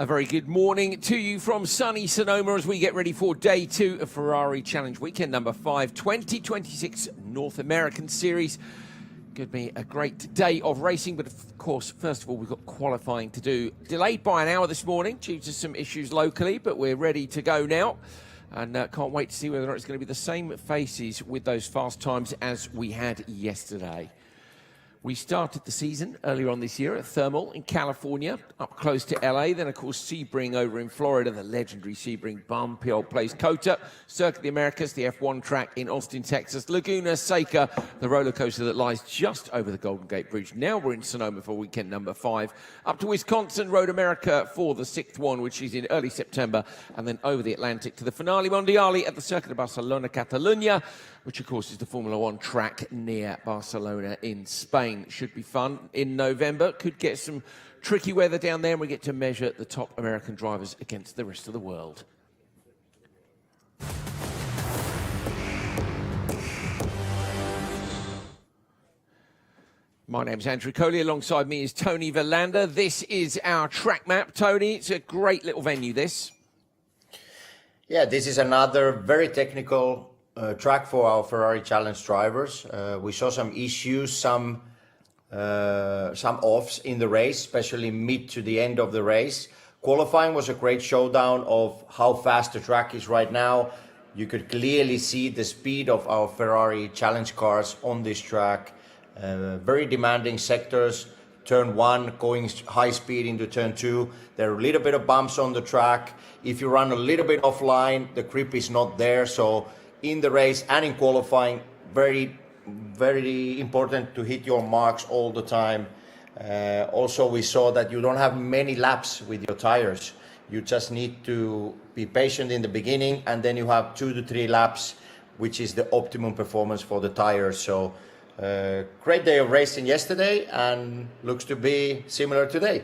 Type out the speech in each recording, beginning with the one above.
A very good morning to you from sunny Sonoma as we get ready for day 2 of Ferrari Challenge Weekend number 5, 2026 North American Series. Could be a great day of racing, but of course, first of all, we've got qualifying to do. Delayed by an hour this morning due to some issues locally, but we're ready to go now. And can't wait to see whether or not it's going to be the same faces with those fast times as we had yesterday. We started the season earlier on this year at Thermal in California, up close to LA. Then, of course, Sebring over in Florida, the legendary Sebring bumpy old place. COTA, Circuit of the Americas, the F1 track in Austin, Texas. Laguna Seca, the roller coaster that lies just over the Golden Gate Bridge. Now we're in Sonoma for weekend number 5. Up to Wisconsin, Road America for the 6th one, which is in early September. And then over the Atlantic to the Finale Mondiale at the Circuit of Barcelona, Catalunya, which, of course, is the Formula One track near Barcelona in Spain. Should be fun in November. Could get some tricky weather down there, and we get to measure the top American drivers against the rest of the world. My name's Andrew Coley. Alongside me is Tony Verlander. This is our track map. Tony, it's a great little venue, this. Yeah, this is another very technical track for our Ferrari Challenge drivers. We saw some issues, some offs in the race, especially mid to the end of the race. Qualifying was a great showdown of how fast the track is right now. You could clearly see the speed of our Ferrari Challenge cars on this track. Very demanding sectors. Turn 1 going high speed into turn 2. There are a little bit of bumps on the track. If you run a little bit offline, the grip is not there. So in the race and in qualifying, very important to hit your marks all the time. Also, we saw that you don't have many laps with your tires. You just need to be patient in the beginning, and then you have 2 to 3 laps, which is the optimum performance for the tires. So great day of racing yesterday, and looks to be similar today.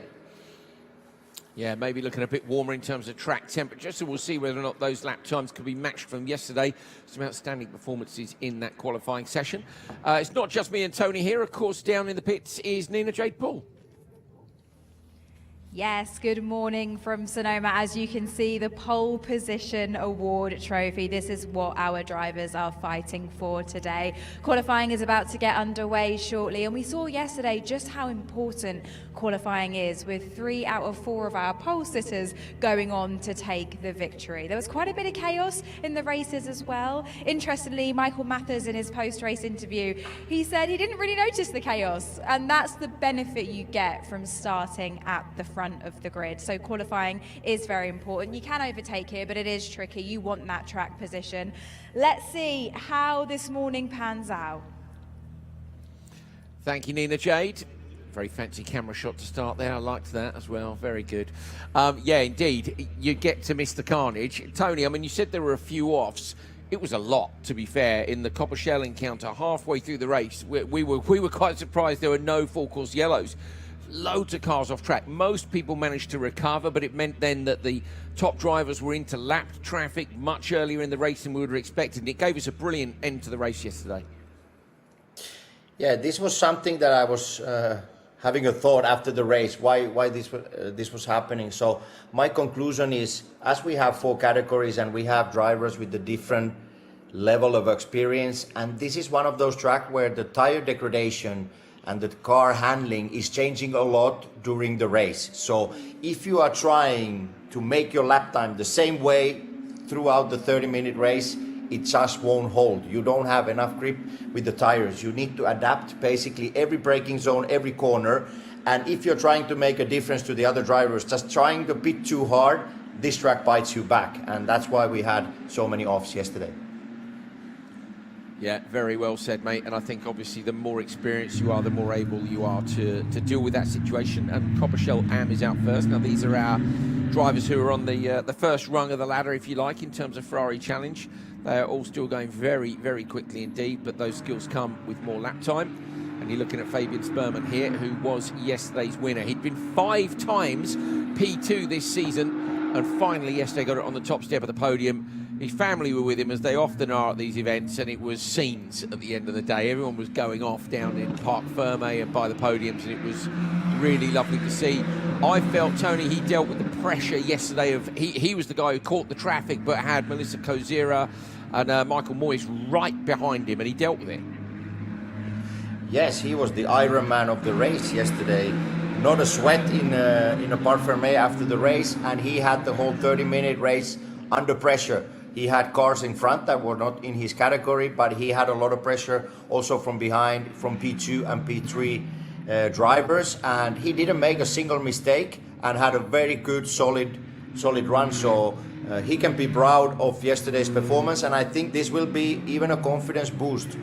Yeah, maybe looking a bit warmer in terms of track temperature, so we'll see whether or not those lap times could be matched from yesterday. Some outstanding performances in that qualifying session. It's not just me and Tony here. Of course, down in the pits is Nina Jade Paul. Yes, good morning from Sonoma. As you can see, the pole position award trophy. This is what our drivers are fighting for today. Qualifying is about to get underway shortly, and we saw yesterday just how important qualifying is, with 3 out of 4 of our pole sitters going on to take the victory. There was quite a bit of chaos in the races as well. Interestingly, Michael Mathers, in his post-race interview, he said he didn't really notice the chaos, and that's the benefit you get from starting at the front of the grid. So qualifying is very important. You can overtake here, but it is tricky. You want that track position. Let's see how this morning pans out. Thank you, Nina Jade. Very fancy camera shot to start there. I liked that as well. Very good. Yeah, indeed. You get to miss the carnage. Tony, I mean, you said there were a few offs. It was a lot, to be fair, in the Copper Shell encounter halfway through the race. We were quite surprised there were no full-course yellows. Loads of cars off track. Most people managed to recover, but it meant then that the top drivers were into lapped traffic much earlier in the race than we would have expected. And it gave us a brilliant end to the race yesterday. Yeah, this was something that I was having a thought after the race, why this was happening. So my conclusion is, as we have 4 categories and we have drivers with the different level of experience, and this is one of those tracks where the tire degradation and the car handling is changing a lot during the race. So if you are trying to make your lap time the same way throughout the 30-minute race, it just won't hold. You don't have enough grip with the tires. You need to adapt basically every braking zone, every corner. And if you're trying to make a difference to the other drivers, just trying to pit too hard, this track bites you back. And that's why we had so many offs yesterday. Yeah, very well said, mate. And I think obviously the more experienced you are, the more able you are to deal with that situation. And Copper Shell Am is out first. Now these are our drivers who are on the first rung of the ladder, if you like, in terms of Ferrari Challenge. They are all still going very, very quickly indeed, but those skills come with more lap time. And you're looking at Fabian Sperman here, who was yesterday's winner. He'd been 5 times P2 this season, and finally yesterday got it on the top step of the podium. his family were with him, as they often are at these events, and it was scenes at the end of the day. Everyone was going off down in Parc Ferme and by the podiums, and it was really lovely to see. I felt, Tony, he dealt with the pressure yesterday of he was the guy who caught the traffic but had Melissa Kozira and Michael Moyes right behind him, and he dealt with it. Yes, he was the Iron Man of the race yesterday. Not a sweat in a Parc Ferme after the race, and he had the whole 30-minute race under pressure. He had cars in front that were not in his category, but he had a lot of pressure also from behind, from P2 and P3 drivers, and he didn't make a single mistake and had a very good, solid run. So he can be proud of yesterday's performance, and I think this will be even a confidence boost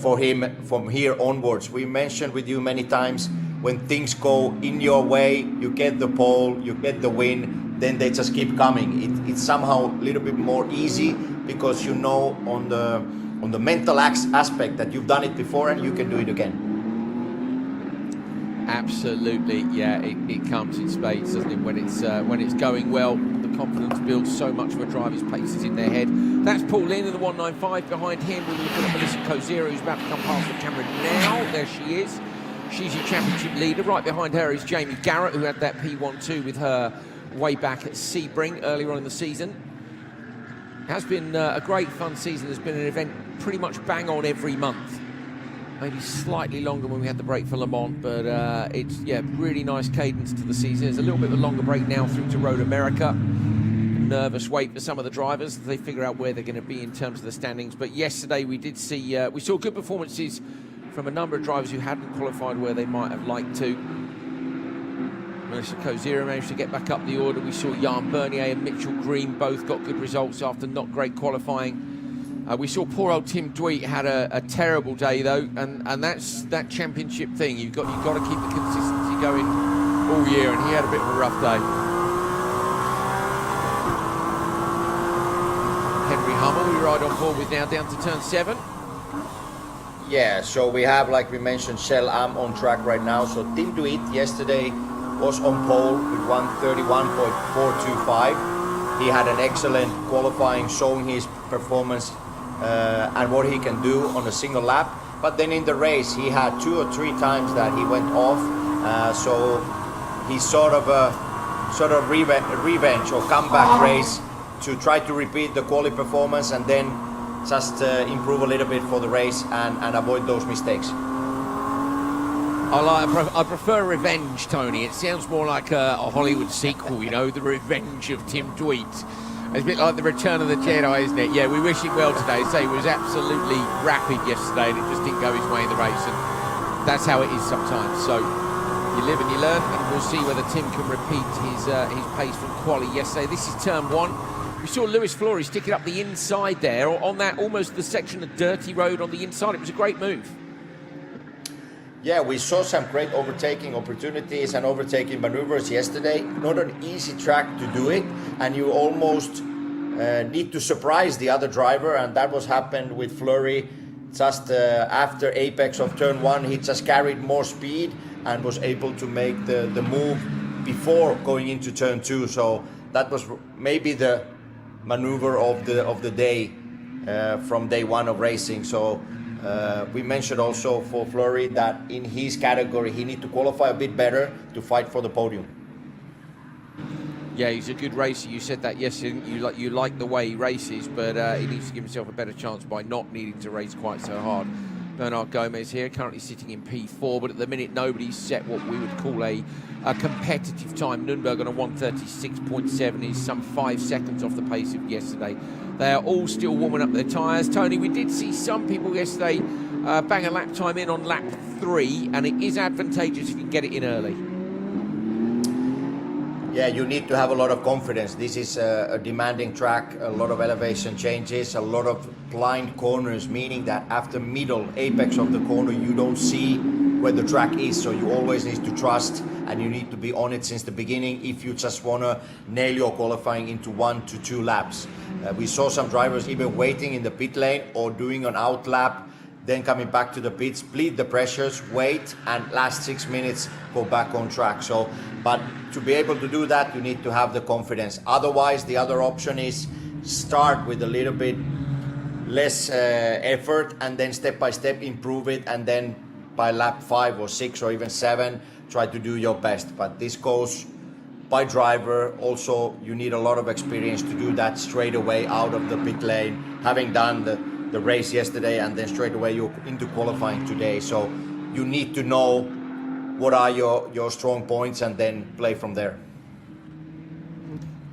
for him from here onwards. We mentioned with you many times, when things go in your way, you get the pole, you get the win, then they just keep coming. It's somehow a little bit more easy because you know on the mental aspect that you've done it before and you can do it again. Absolutely, yeah, it comes in spades, doesn't it? When it's going well, the confidence builds so much of a driver's pace is in their head. That's Paul Lynn in the 195. Behind him, we're looking at Melissa Kozira, who's about to come past the camera now. There she is. She's your championship leader. Right behind her is Jamie Garrett, who had that P12 with her way back at Sebring earlier on in the season. It has been a great fun season. There's been an event pretty much bang on every month. Maybe slightly longer when we had the break for Le Mans, but it's, yeah, really nice cadence to the season. There's a little bit of a longer break now through to Road America. Nervous wait for some of the drivers as they figure out where they're going to be in terms of the standings. But yesterday we did see, we saw good performances from a number of drivers who hadn't qualified where they might have liked to. Melissa Kozira managed to get back up the order. We saw Jan Bernier and Mitchell Green both got good results after not great qualifying. We saw poor old Tim Dweet had a terrible day though, and that's that championship thing. You've got to keep the consistency going all year, and he had a bit of a rough day. Henry Hummel, we ride on board with now down to turn 7. Yeah, so we have, like we mentioned, Shell Am on track right now. So Tim Dweet yesterday was on pole with 1:31.425. He had an excellent qualifying, showing his performance and what he can do on a single lap. But then in the race, he had 2 or 3 times that he went off. So he sort of revenge or comeback race to try to repeat the quali performance and then just improve a little bit for the race and avoid those mistakes. I prefer Revenge, Tony. It sounds more like a Hollywood sequel, you know, The Revenge of Tim Dweet. It's a bit like The Return of the Jedi, isn't it? Yeah, we wish him well today. So he was absolutely rapid yesterday and it just didn't go his way in the race. And that's how it is sometimes. So you live and you learn, and we'll see whether Tim can repeat his pace from quali yesterday. This is turn 1. We saw Lewis Flory sticking up the inside there, on that almost the section of dirty road on the inside. It was a great move. Yeah, we saw some great overtaking opportunities and overtaking maneuvers yesterday. Not an easy track to do it, and you almost need to surprise the other driver, and that was happened with Flory. Just after apex of turn 1, he just carried more speed and was able to make the move before going into turn 2. So that was maybe the maneuver of the day from day 1 of racing. So we mentioned also for Flory that in his category he needs to qualify a bit better to fight for the podium. Yeah, he's a good racer. You said that yesterday. You like the way he races, but he needs to give himself a better chance by not needing to race quite so hard. Bernard Gomez here, currently sitting in P4, but at the minute nobody's set what we would call a competitive time. Nürnberg on a 1:36.7 is some 5 seconds off the pace of yesterday. They are all still warming up their tyres. Tony, we did see some people yesterday bang a lap time in on lap 3, and it is advantageous if you can get it in early. Yeah, you need to have a lot of confidence. This is a demanding track, a lot of elevation changes, a lot of blind corners, meaning that after middle apex of the corner, you don't see where the track is. So you always need to trust, and you need to be on it since the beginning if you just want to nail your qualifying into 1 to 2 laps. We saw some drivers even waiting in the pit lane or doing an out lap, then coming back to the pits, bleed the pressures, wait, and last 6 minutes go back on track. So, but to be able to do that, you need to have the confidence. Otherwise, the other option is start with a little bit less effort, and then step by step improve it, and then by lap 5 or 6 or even 7 try to do your best. But this goes by driver. Also, you need a lot of experience to do that straight away out of the pit lane, having done the race yesterday, and then straight away you're into qualifying today. So you need to know what are your strong points and then play from there.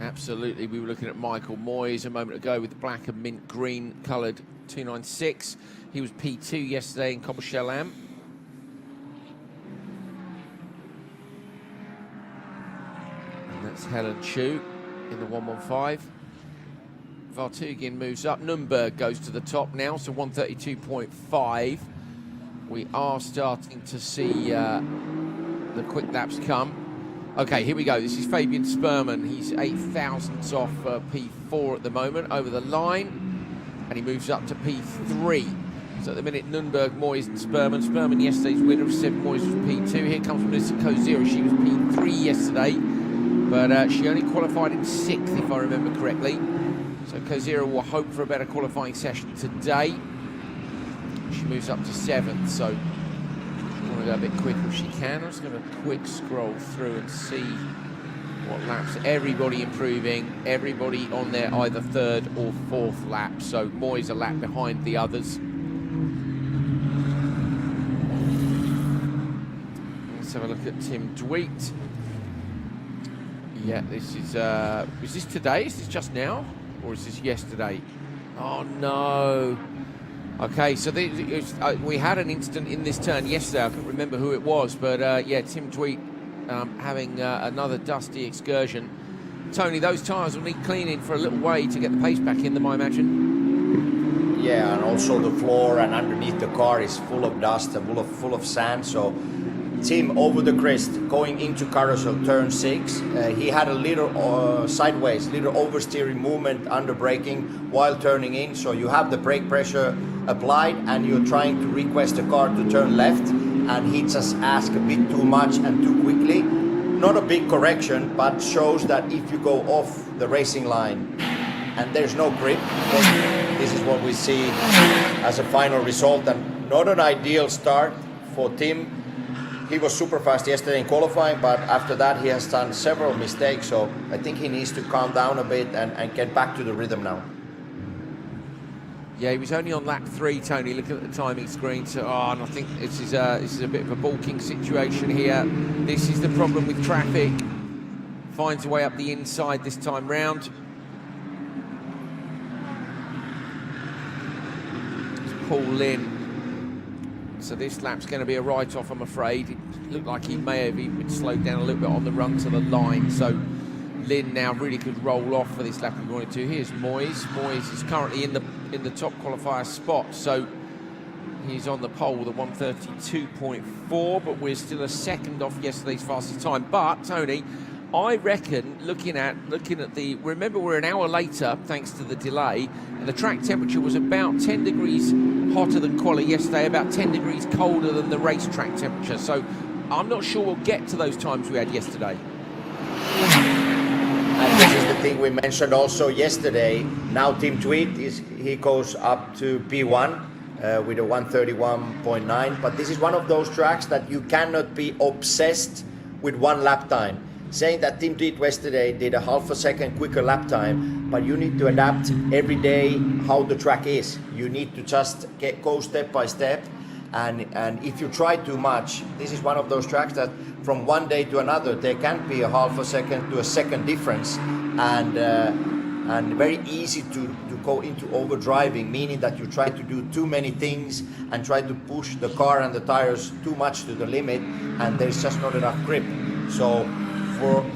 Absolutely. We were looking at Michael Moyes a moment ago with the black and mint green coloured 296. He was P2 yesterday in Cobbleshell-Am. And that's Helen Chu in the 115. Vartugin moves up. Nürnberg goes to the top now, so 132.5. We are starting to see the quick laps come. Okay, here we go. This is Fabian Sperman. He's 8 thousandths off P4 at the moment over the line, and he moves up to P3. So at the minute, Nürnberg, Moyes and Sperman. Sperman yesterday's winner of 7, Moyes was P2. Here comes Melissa Kozira. She was P3 yesterday, but she only qualified in 6th, if I remember correctly. So Kozira will hope for a better qualifying session today. She moves up to 7th, so she's going to go a bit quick if she can. I'm just going to quick scroll through and see what laps. Everybody improving, everybody on their either 3rd or 4th lap. So Moyes a lap behind the others. Let's have a look at Tim Dweet. Yeah, this is this today? Is this just now? Or is this yesterday? Oh no. Okay, so we had an incident in this turn yesterday. I can't remember who it was, but yeah, Tim Dweet having another dusty excursion. Tony, those tyres will need cleaning for a little way to get the pace back in them, I imagine. Yeah, and also the floor and underneath the car is full of dust and full of sand. So Tim over the crest going into carousel turn 6, he had a little sideways, little oversteering movement under braking while turning in. So you have the brake pressure applied and you're trying to request the car to turn left, and he just asked a bit too much and too quickly. Not a big correction, but shows that if you go off the racing line and there's no grip, then this is what we see as a final result, and not an ideal start for Tim. He was super fast yesterday in qualifying, but after that he has done several mistakes, so I think he needs to calm down a bit and get back to the rhythm now. Yeah, he was only on lap 3, Tony, looking at the timing screen. So, and I think this is a bit of a balking situation here. This is the problem with traffic. Finds a way up the inside this time round. It's Paul Lynn. So this lap's going to be a write-off, I'm afraid. It looked like he may have even been slowed down a little bit on the run to the line. So Lynn now really could roll off for this lap if he wanted to. Here's Moyes. Moyes is currently in the top qualifier spot. So he's on the pole with a 132.4, but we're still a second off yesterday's fastest time. But Tony, I reckon looking at the, remember we're an hour later thanks to the delay, and the track temperature was about 10 degrees hotter than quali yesterday, about 10 degrees colder than the racetrack temperature. So I'm not sure we'll get to those times we had yesterday. And this is the thing we mentioned also yesterday. Now Tim Dweet he goes up to P1 with a 131.9, but this is one of those tracks that you cannot be obsessed with one lap time. Saying that Tim Dweet yesterday did a half a second quicker lap time, but you need to adapt every day how the track is. You need to just go step by step, and if you try too much, this is one of those tracks that from one day to another there can be a half a second to a second difference, and very easy to go into overdriving, meaning that you try to do too many things and try to push the car and the tires too much to the limit, and there's just not enough grip. So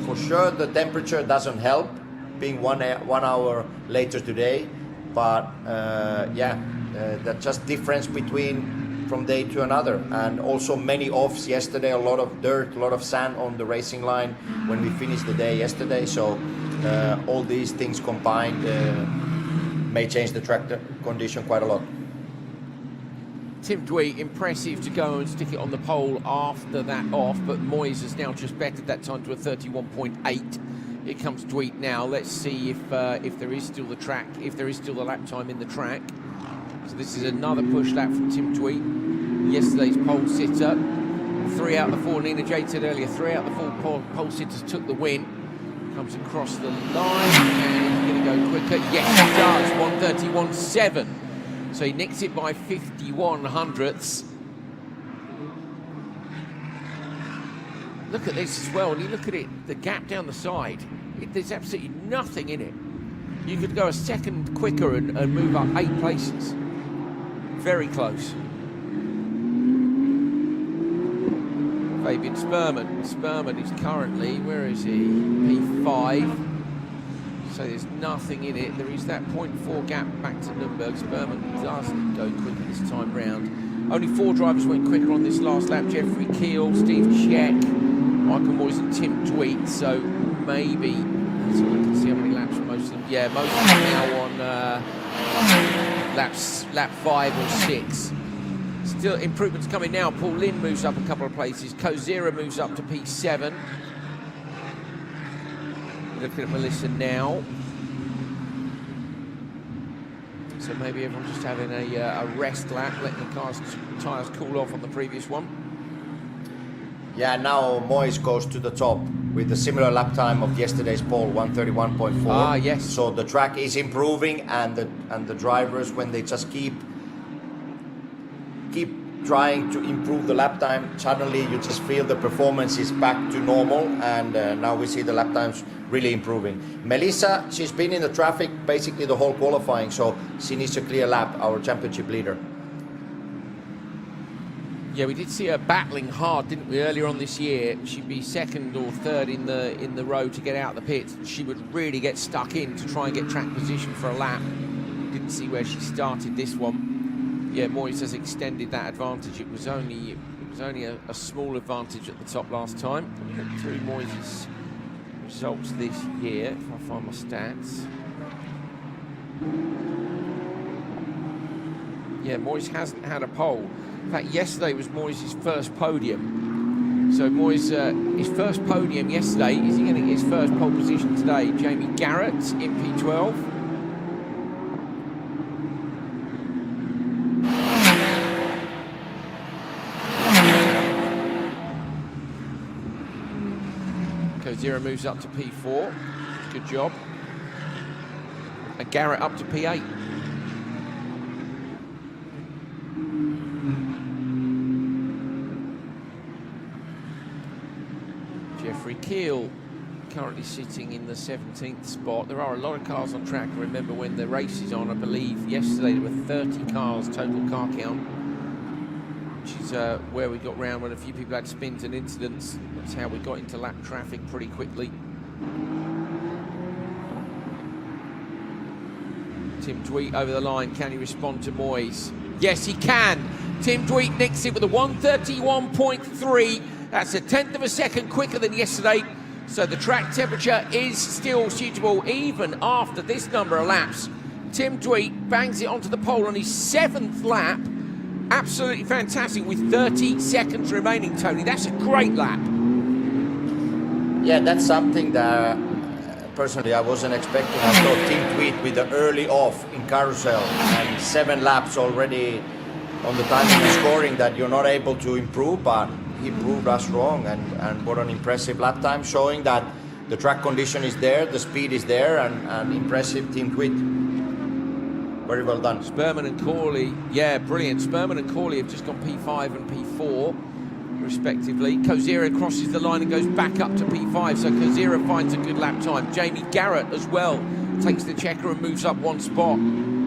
for sure the temperature doesn't help being one hour later today, but that's just difference between from day to another. And also many offs yesterday, a lot of dirt, a lot of sand on the racing line when we finished the day yesterday. So all these things combined may change the track condition quite a lot. Tim Dweet, impressive to go and stick it on the pole after that off, but Moyes has now just bettered that time to a 31.8 Here comes Dweet now. Let's see if there is still the track, if there is still the lap time in the track. So this is another push lap from Tim Dweet, yesterday's pole sitter. 3 out of the 4, Nina Jade said earlier, 3 out of the 4 pole sitters took the win. Comes across the line and he's going to go quicker. Yes, he does, 1:31.7. So he nicks it by 51 hundredths. Look at this as well, and you look at it, the gap down the side, there's absolutely nothing in it. You could go a second quicker and move up 8 places. Very close. Fabian Sperman. Sperman is currently, where is he? P5. So there's nothing in it. There is that 0.4 gap back to Nürburgring. Sperman doesn't go quicker this time round. Only 4 drivers went quicker on this last lap. Jeffrey Keel, Steve Check, Michael Moyes and Tim Dweet. So maybe, so we can see how many laps most of them. Yeah, most of them now on lap 5 or 6. Still improvements coming now. Paul Lynn moves up a couple of places. Kozira moves up to P7. Looking at Melissa now. So maybe everyone's just having a rest lap, letting the tyres cool off on the previous one. Yeah, now Moyes goes to the top with a similar lap time of yesterday's pole, 1:31.4. Ah, yes. So the track is improving, and the drivers, when they just keep trying to improve the lap time, suddenly you just feel the performance is back to normal, and now we see the lap times really improving. Melissa, she's been in the traffic basically the whole qualifying, so she needs a clear lap, our championship leader. Yeah, we did see her battling hard, didn't we, earlier on this year? She'd be second or third in the row to get out of the pits. She would really get stuck in to try and get track position for a lap. Didn't see where she started this one. Yeah, Moyes has extended that advantage. It was only a small advantage at the top last time. Look through Moyes' results this year, if I find my stats. Yeah, Moyes hasn't had a pole. In fact, yesterday was Moyes' first podium. So Moyes, his first podium yesterday, is he going to get his first pole position today? Jamie Garrett in P12. Kozira moves up to P4. Good job. And Garrett up to P8. Jeffrey Keel currently sitting in the 17th spot. There are a lot of cars on track. I remember when the race is on, I believe yesterday there were 30 cars, total car count, which is where we got round when a few people had spins and incidents. That's how we got into lap traffic pretty quickly. Tim Dweet over the line. Can he respond to Moyes? Yes, he can. Tim Dweet nicks it with a 1:31.3. That's a 1/10 of a second quicker than yesterday. So the track temperature is still suitable even after this number of laps. Tim Dweet bangs it onto the pole on his 7th lap. Absolutely fantastic with 30 seconds remaining, Tony. That's a great lap. Yeah, that's something that personally I wasn't expecting. I thought Tim Dweet with the early off in carousel and 7 laps already on the timing and scoring that you're not able to improve, but he proved us wrong, and what an impressive lap time, showing that the track condition is there, the speed is there, and impressive Tim Dweet. Very well done. Sperman and Corley, yeah, brilliant. Sperman and Corley have just got P5 and P4 respectively. Kozira crosses the line and goes back up to P5, so Kozira finds a good lap time. Jamie Garrett as well takes the checker and moves up 1 spot.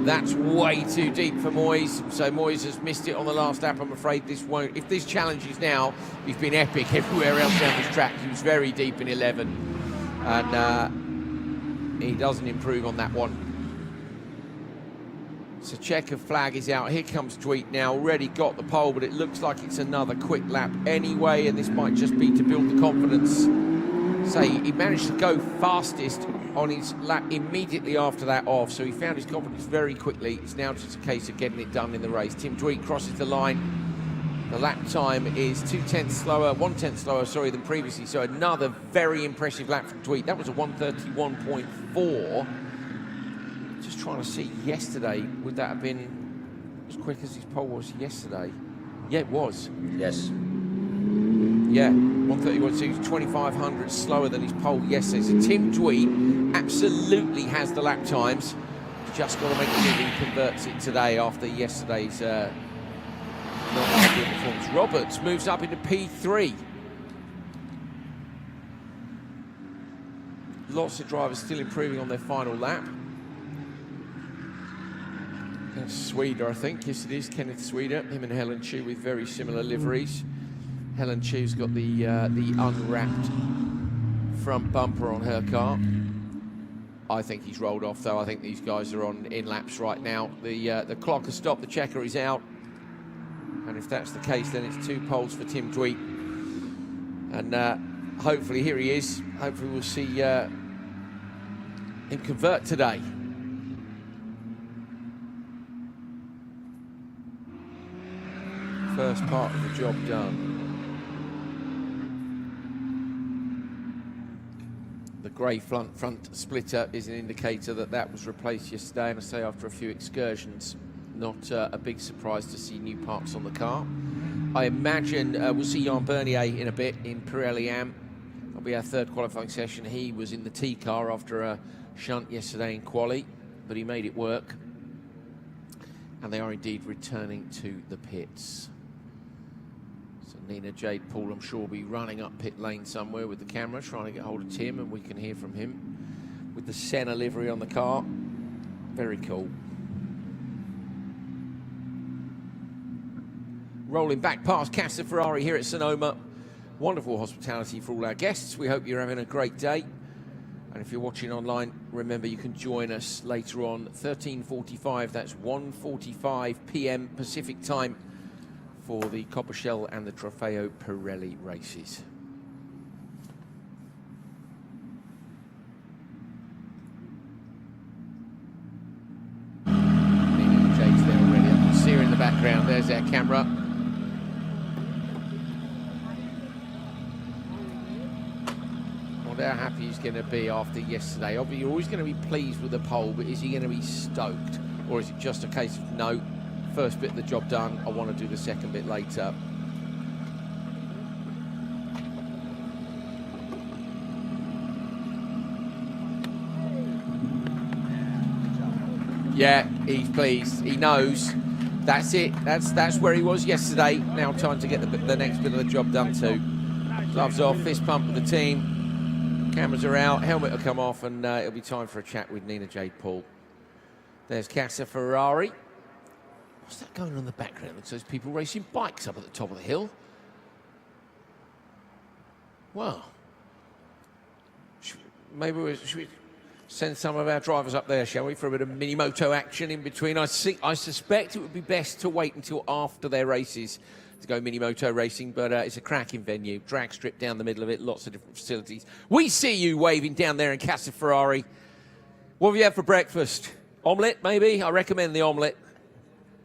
That's way too deep for Moyes, so Moyes has missed it on the last lap. I'm afraid this won't. If this challenge is now, he's been epic everywhere else down this track. He was very deep in 11, and he doesn't improve on that one. So checker flag is out. Here comes Dweet now, already got the pole, but it looks like it's another quick lap anyway, and this might just be to build the confidence. Say he managed to go fastest on his lap immediately after that off, so he found his confidence very quickly. It's now just a case of getting it done in the race. Tim Dweet crosses the line. The lap time is 2/10 slower, 1/10 slower, sorry, than previously. So another very impressive lap from Tweet. That was a 1:31.4. Just trying to see yesterday, would that have been as quick as his pole was yesterday? Yeah, it was. Yes. Yeah, 1:31, so he's 2,500 slower than his pole yesterday. So Tim Tweed absolutely has the lap times. He's just got to make sure he converts it today after yesterday's not good performance. Roberts moves up into P3. Lots of drivers still improving on their final lap. That's Sweder, I think. Yes, it is. Kenneth Sweder. Him and Helen Chu with very similar liveries. Helen Chu's got the unwrapped front bumper on her car. I think he's rolled off, though. I think these guys are on in laps right now. The clock has stopped. The checker is out. And if that's the case, then it's 2 poles for Tim Tweet. And hopefully, here he is. Hopefully we'll see him convert today. First part of the job done. The grey front splitter is an indicator that that was replaced yesterday, and I say after a few excursions. Not a big surprise to see new parts on the car. I imagine we'll see Jan Bernier in a bit in Pirelli Am. That'll be our 3rd qualifying session. He was in the T car after a shunt yesterday in quali, but he made it work. And they are indeed returning to the pits. So Nina Jade Paul, I'm sure, will be running up pit lane somewhere with the camera, trying to get hold of Tim, and we can hear from him with the Senna livery on the car. Very cool. Rolling back past Casa Ferrari here at Sonoma. Wonderful hospitality for all our guests. We hope you're having a great day. And if you're watching online, remember you can join us later on, 13:45. That's 1:45 p.m. Pacific time for the Copper Shell and the Trofeo Pirelli races. Jade's there already. I can see her in the background. There's our camera. How happy he's going to be after yesterday. Obviously, you're always going to be pleased with the pole, but is he going to be stoked? Or is it just a case of, no, first bit of the job done, I want to do the second bit later? Yeah, he's pleased. He knows that's it. That's where he was yesterday. Now time to get the next bit of the job done too. Gloves off, fist pump with the team. Cameras are out, helmet will come off, and it'll be time for a chat with Nina Jade Paul. There's Casa Ferrari. What's that going on in the background? Looks like there's people racing bikes up at the top of the hill. Well, should we send some of our drivers up there, shall we, for a bit of mini-moto action in between? I suspect it would be best to wait until after their races to go mini-moto racing, but it's a cracking venue. Drag strip down the middle of it, lots of different facilities. We see you waving down there in Casa Ferrari. What have you had for breakfast? Omelette, maybe? I recommend the omelette.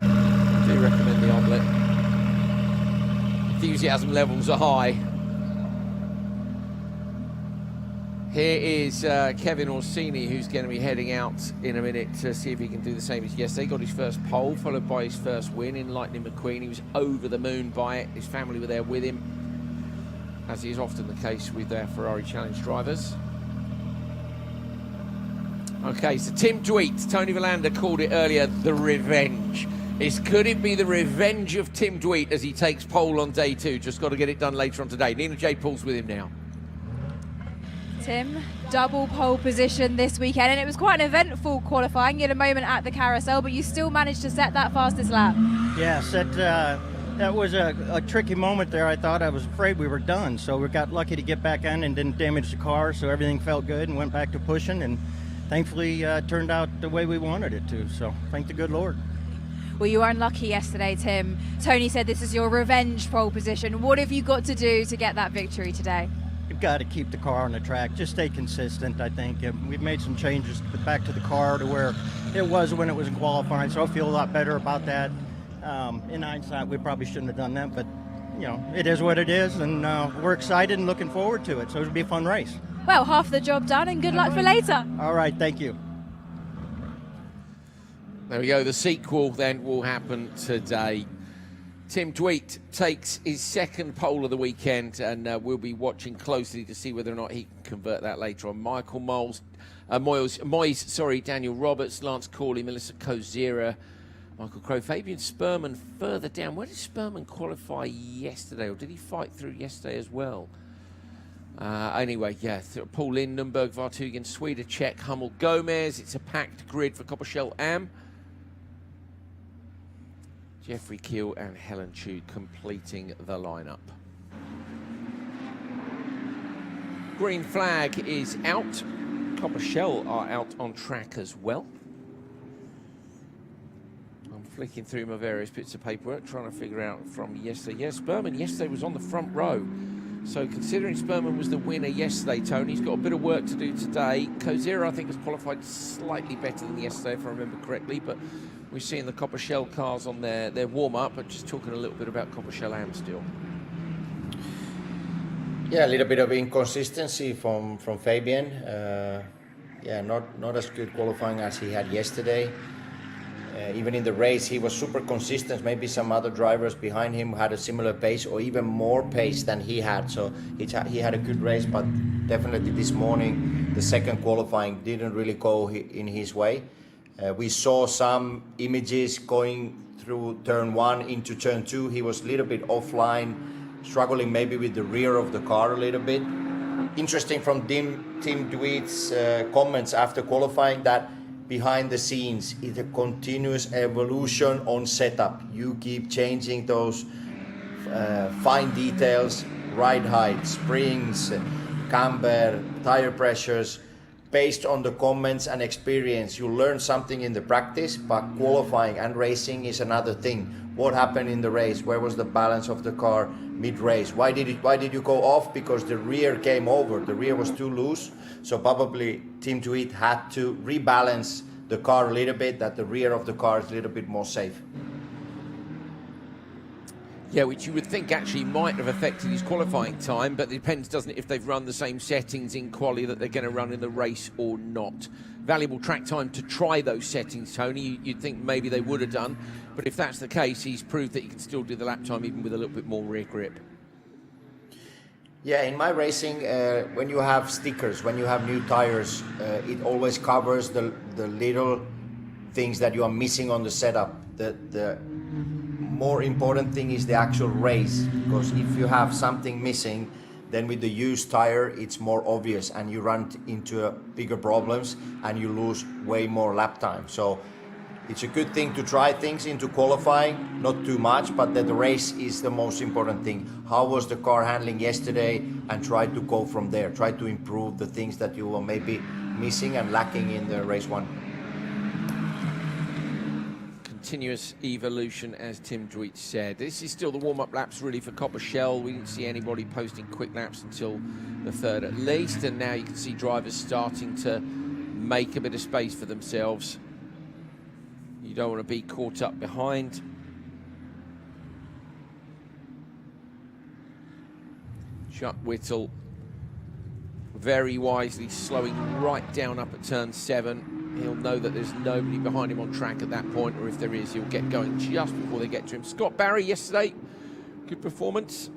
I do recommend the omelette. Enthusiasm levels are high. Here is Kevin Orsini, who's going to be heading out in a minute to see if he can do the same as yesterday. Got his first pole, followed by his first win in Lightning McQueen. He was over the moon by it. His family were there with him, as is often the case with their Ferrari Challenge drivers. Okay, so Tim Dweet, Tony Verlander called it earlier, the revenge. Could it be the revenge of Tim Dweet as he takes pole on day 2? Just got to get it done later on today. Nina Jade Paul's with him now. Tim, double pole position this weekend, and it was quite an eventful qualifying. You had a moment at the carousel, but you still managed to set that fastest lap. Yes, that was a tricky moment there. I thought, I was afraid we were done, so we got lucky to get back in and didn't damage the car, so everything felt good and went back to pushing, and thankfully turned out the way we wanted it to, so thank the good Lord. Well, you were unlucky yesterday, Tim. Tony said this is your revenge pole position. What have you got to do to get that victory today? You've got to keep the car on the track. Just stay consistent, I think. We've made some changes back to the car to where it was when it was in qualifying, so I feel a lot better about that. In hindsight, we probably shouldn't have done that, but it is what it is, and we're excited and looking forward to it. So it'll be a fun race. Well, half the job done, and good luck for later. All right, thank you. There we go. The sequel then will happen today. Tim Dweet takes his second pole of the weekend, and we'll be watching closely to see whether or not he can convert that later on. Michael Moyes, Daniel Roberts, Lance Corley, Melissa Kozira, Michael Crow, Fabian Sperman further down. Where did Sperman qualify yesterday, or did he fight through yesterday as well? Anyway, yeah, Paul Lynn, Nürnberg, Vartugen, Sweden, Czech, Hummel, Gomez. It's a packed grid for Coppershell Am. Jeffrey Keel and Helen Chu completing the lineup. Green flag is out. Coppershell are out on track as well. I'm flicking through my various bits of paperwork, trying to figure out from yesterday. Yes, Sperman yesterday was on the front row. So considering Sperman was the winner yesterday, Tony, he's got a bit of work to do today. Kozira, I think, has qualified slightly better than yesterday, if I remember correctly, but we're seeing the Coppershell cars on their warm-up, but just talking a little bit about Coppershell Am still. Yeah, a little bit of inconsistency from Fabian. Not as good qualifying as he had yesterday. Even in the race, he was super consistent. Maybe some other drivers behind him had a similar pace or even more pace than he had. So he had a good race, but definitely this morning, the second qualifying didn't really go in his way. We saw some images going through turn 1 into turn 2. He was a little bit offline, struggling maybe with the rear of the car a little bit. Interesting from Tim Dweet's comments after qualifying that behind the scenes, it's a continuous evolution on setup. You keep changing those fine details, ride height, springs, camber, tire pressures. Based on the comments and experience, you learn something in the practice, but qualifying and racing is another thing. What happened in the race? Where was the balance of the car mid-race? Why did you go off? Because the rear came over. The rear was too loose. So probably Tim Dweet had to rebalance the car a little bit, that the rear of the car is a little bit more safe. Yeah, which you would think actually might have affected his qualifying time, but it depends, doesn't it, if they've run the same settings in quali that they're going to run in the race or not. Valuable track time to try those settings, Tony. You'd think maybe they would have done, but if that's the case, he's proved that he can still do the lap time even with a little bit more rear grip. Yeah, in my racing, when you have stickers, when you have new tires, it always covers the little things that you are missing on the setup. The more important thing is the actual race, because if you have something missing, then with the used tire it's more obvious and you run into bigger problems and you lose way more lap time. So it's a good thing to try things into qualifying, not too much, but that the race is the most important thing. How was the car handling yesterday, and try to go from there. Try to improve the things that you were maybe missing and lacking in the race 1. Continuous evolution, as Tim Dweet said. This is still the warm-up laps really for Coppershell. We didn't see anybody posting quick laps until the third at least, and now you can see drivers starting to make a bit of space for themselves. You don't want to be caught up behind. Chuck Whittle very wisely slowing right down up at turn 7. He'll know that there's nobody behind him on track at that point, or if there is, he'll get going just before they get to him. Scott Barry yesterday, good performance.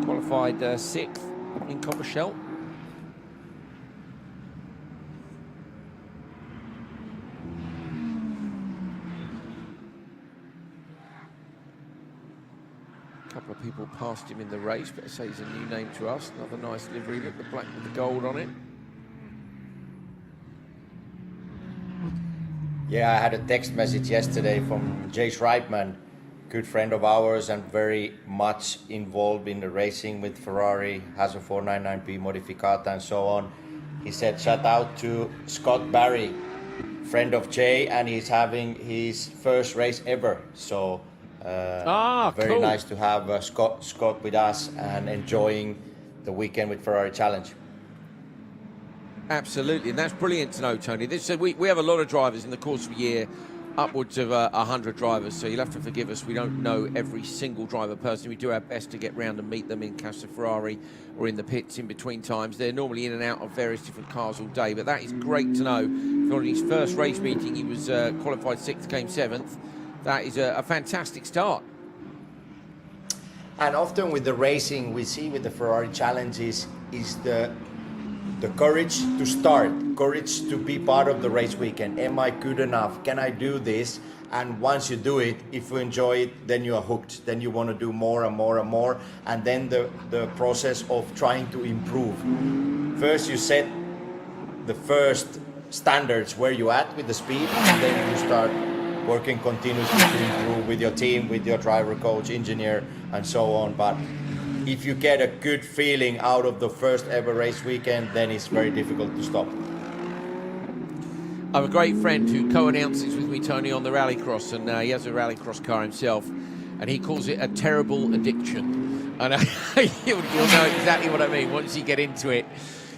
Qualified 6th in Coppershell. A couple of people passed him in the race, but I say he's a new name to us. Another nice livery, look, the black with the gold on it. Yeah, I had a text message yesterday from Jay Schreitman, good friend of ours and very much involved in the racing with Ferrari, has a 499P Modificata and so on. He said, shout out to Scott Barry, friend of Jay, and he's having his first race ever. So very cool. Nice to have Scott with us and enjoying the weekend with Ferrari Challenge. Absolutely, and that's brilliant to know, Tony. We have a lot of drivers in the course of a year, upwards of 100 drivers, so you'll have to forgive us. We don't know every single driver personally. We do our best to get round and meet them in Casa Ferrari or in the pits in between times. They're normally in and out of various different cars all day, but that is great to know. On his first race meeting, he was qualified 6th, came 7th. That is a fantastic start. And often with the racing, we see with the Ferrari Challenge is the courage to start, courage to be part of the race weekend. Am I good enough? Can I do this? And once you do it, if you enjoy it, then you are hooked. Then you want to do more and more and more. And then the process of trying to improve. First, you set the first standards where you at with the speed, and then you start working continuously to improve with your team, with your driver, coach, engineer, and so on. But if you get a good feeling out of the first ever race weekend, then it's very difficult to stop. I have a great friend who co-announces with me, Tony, on the rallycross, and he has a rallycross car himself, and he calls it a terrible addiction. And you'll know exactly what I mean. Once you get into it,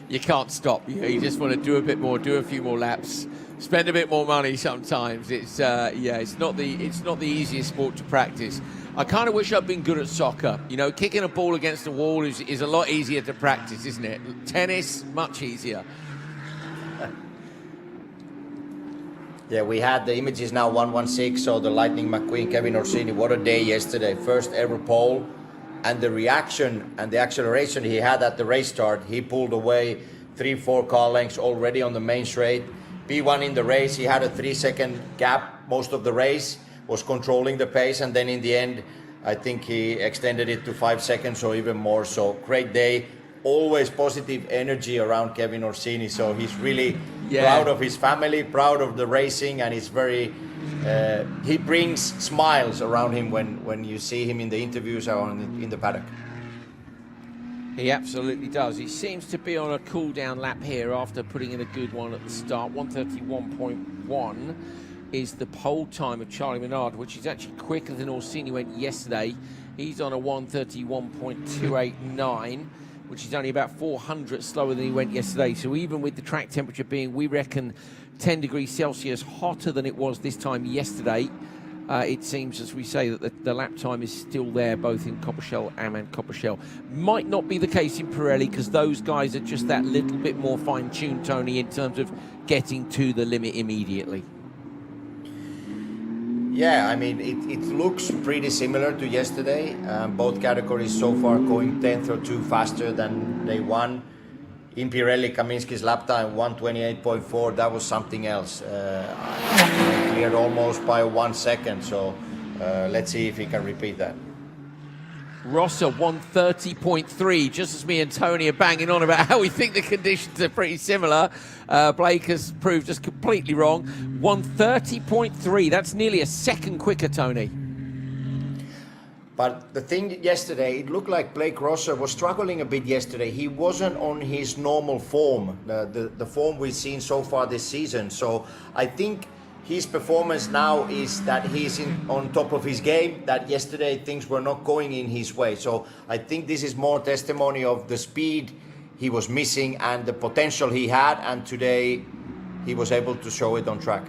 you can't stop. You just want to do a bit more, do a few more laps, spend a bit more money sometimes. It's not the easiest sport to practice. I kind of wish I'd been good at soccer. You know, kicking a ball against the wall is a lot easier to practice, isn't it? Tennis, much easier. Yeah, we had the images now 116, so the Lightning McQueen, Kevin Orsini, what a day yesterday. First ever pole, and the reaction and the acceleration he had at the race start, he pulled away 3-4 car lengths already on the main straight. P1 in the race, he had a 3-second gap most of the race, was controlling the pace, and then in the end, I think he extended it to 5 seconds or even more. So great day, always positive energy around Kevin Orsini. So he's really proud of his family, proud of the racing, and he's very, he brings smiles around him when you see him in the interviews or in the paddock. He absolutely does. He seems to be on a cool down lap here after putting in a good one at the start. 1:31.1 is the pole time of Charlie Minard, which is actually quicker than Orsini went yesterday. He's on a 1:31.289, which is only about 400 slower than he went yesterday. So even with the track temperature being, we reckon, 10 degrees Celsius hotter than it was this time yesterday, it seems, as we say, that the lap time is still there, both in Coppershell and Coppershell. Might not be the case in Pirelli, because those guys are just that little bit more fine-tuned, Tony, in terms of getting to the limit immediately. Yeah, I mean, it looks pretty similar to yesterday. Both categories so far going 10th or 2 faster than day one. In Pirelli, Kaminski's lap time 1:28.4. That was something else. Cleared almost by 1 second. So let's see if he can repeat that. Rosser 1:30.3, just as me and Tony are banging on about how we think the conditions are pretty similar. Blake has proved us completely wrong. 1:30.3, that's nearly a second quicker, Tony. But the thing yesterday, it looked like Blake Rosser was struggling a bit yesterday. He wasn't on his normal form, the form we've seen so far this season. So I think his performance now is that he's on top of his game, that yesterday things were not going in his way. So I think this is more testimony of the speed he was missing and the potential he had, and today he was able to show it on track.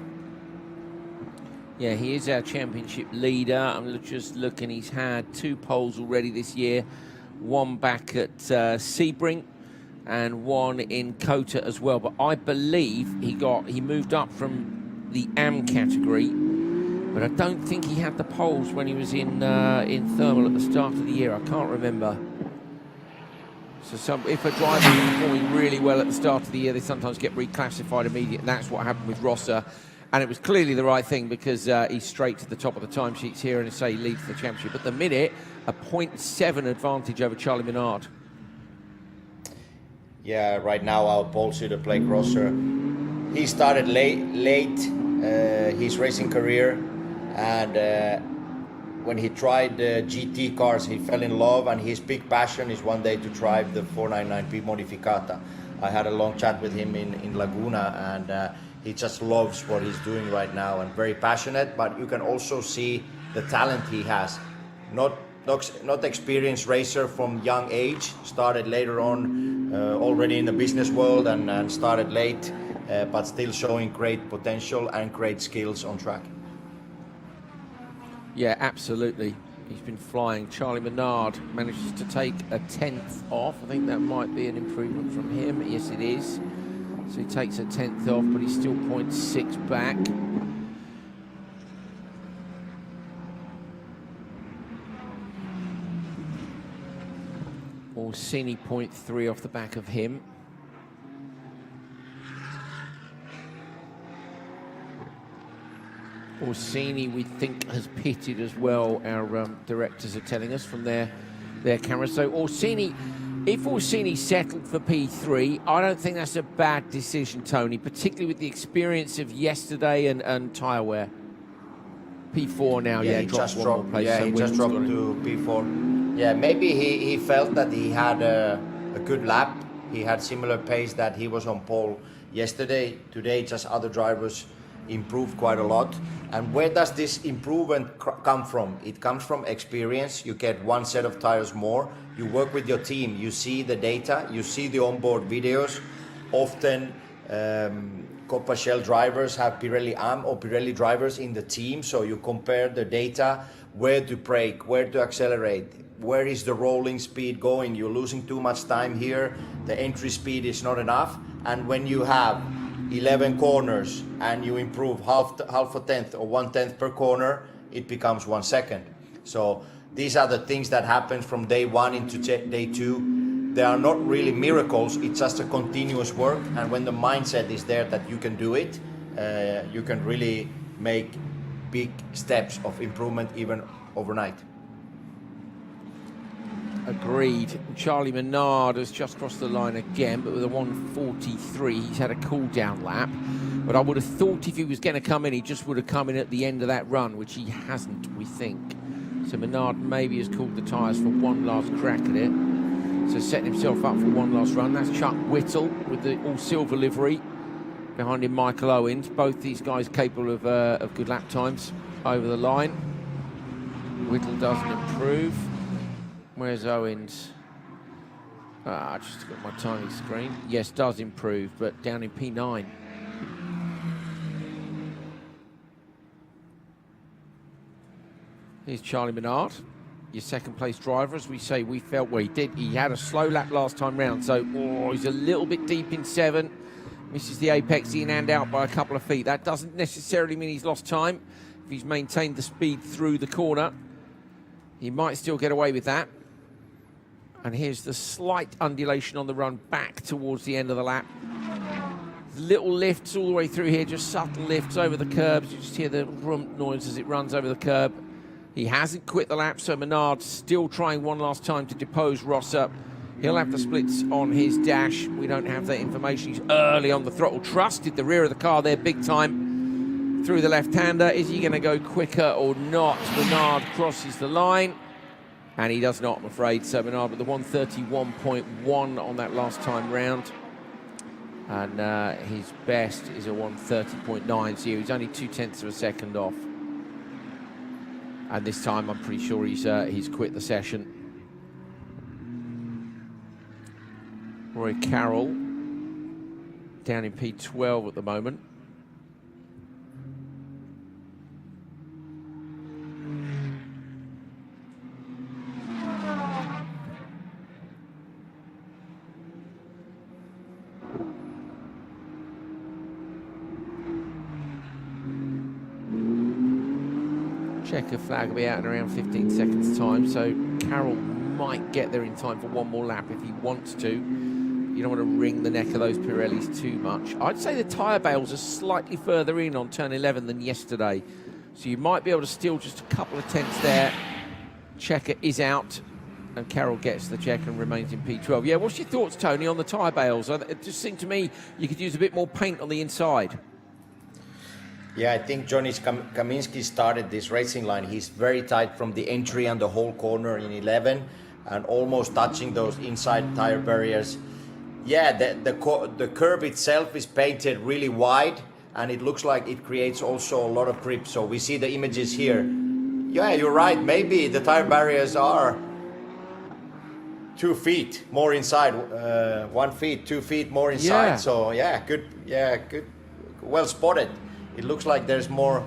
Yeah, he is our championship leader. I'm just looking, he's had 2 poles already this year. One back at Sebring and one in Kota as well. But I believe he moved up from the AM category, but I don't think he had the poles when he was in thermal at the start of the year. I can't remember. So if a driver is performing really well at the start of the year, they sometimes get reclassified immediately, and that's what happened with Rosser. And it was clearly the right thing, because he's straight to the top of the timesheets here and say leads the championship. At the minute, a 0.7 advantage over Charlie Minard. Yeah, right now our pole sitter, Blake Rosser, he started late his racing career, and when he tried GT cars, he fell in love, and his big passion is one day to drive the 499P Modificata. I had a long chat with him in Laguna, and he just loves what he's doing right now and very passionate, but you can also see the talent he has. Not not experienced racer from young age, started later on already in the business world and started late, but still showing great potential and great skills on track. Yeah, absolutely. He's been flying. Charlie Menard manages to take a 10th off. I think that might be an improvement from him. Yes, it is. So he takes a 10th off, but he's still 0.6 back. Orsini 0.3 off the back of him. Orsini, we think, has pitted as well, our directors are telling us from their cameras. So Orsini, if Orsini settled for P3, I don't think that's a bad decision, Tony, particularly with the experience of yesterday and tyre wear. P4 now, he just dropped to P4. Yeah, maybe he felt that he had a good lap. He had similar pace that he was on pole yesterday. Today, just other drivers improved quite a lot. And where does this improvement come from? It comes from experience. You get one set of tires more. You work with your team. You see the data. You see the onboard videos. Often Coppa Shell drivers have Pirelli AM or Pirelli drivers in the team. So you compare the data, where to brake, where to accelerate, where is the rolling speed going. You're losing too much time here. The entry speed is not enough. And when you have 11 corners and you improve half a tenth or 1/10 per corner, it becomes 1 second. So these are the things that happen from day one into day two. They are not really miracles, it's just a continuous work. And when the mindset is there that you can do it, you can really make big steps of improvement even overnight. Agreed. Charlie Menard has just crossed the line again, but with a 1:43, he's had a cool-down lap. But I would have thought if he was going to come in, he just would have come in at the end of that run, which he hasn't, we think. So Menard maybe has cooled the tyres for one last crack at it. So setting himself up for one last run. That's Chuck Whittle with the all-silver livery. Behind him, Michael Owens. Both these guys capable of good lap times over the line. Whittle doesn't improve. Where's Owens? I just got my timing screen. Yes, does improve, but down in P9. Here's Charlie Menard, your second place driver. As we say, we felt, well, he had a slow lap last time round, so he's a little bit deep in 7. Misses the apex in and out by a couple of feet. That doesn't necessarily mean he's lost time. If he's maintained the speed through the corner, he might still get away with that. And here's the slight undulation on the run back towards the end of the lap. Little lifts all the way through here, just subtle lifts over the curbs. You just hear the rump noise as it runs over the curb. He hasn't quit the lap, so Menard's still trying one last time to depose Rosser. He'll have the splits on his dash. We don't have that information. He's early on the throttle. Trusted the rear of the car there big time through the left-hander. Is he going to go quicker or not? Menard crosses the line. And he does not, I'm afraid. So Menard with the 131.1 on that last time round. And his best is a 130.9. So he's only 0.2 of a second off. And this time I'm pretty sure he's quit the session. Roy Carroll down in P12 at the moment. Checker flag will be out in around 15 seconds time, so Carroll might get there in time for one more lap if he wants to. You don't want to wring the neck of those Pirellis too much. I'd say the tyre bales are slightly further in on turn 11 than yesterday, so you might be able to steal just a couple of tenths there. Checker is out, and Carroll gets the check and remains in P12. Yeah, what's your thoughts, Tony, on the tyre bales? It just seemed to me you could use a bit more paint on the inside. Yeah, I think Johnny Kaminski started this racing line. He's very tight from the entry and the whole corner in 11 and almost touching those inside tire barriers. Yeah, the curb itself is painted really wide and it looks like it creates also a lot of grip. So we see the images here. Yeah, you're right. Maybe the tire barriers are 2 feet more inside, 1 feet, 2 feet more inside. Yeah. So yeah, good. Yeah, good. Well spotted. It looks like there's more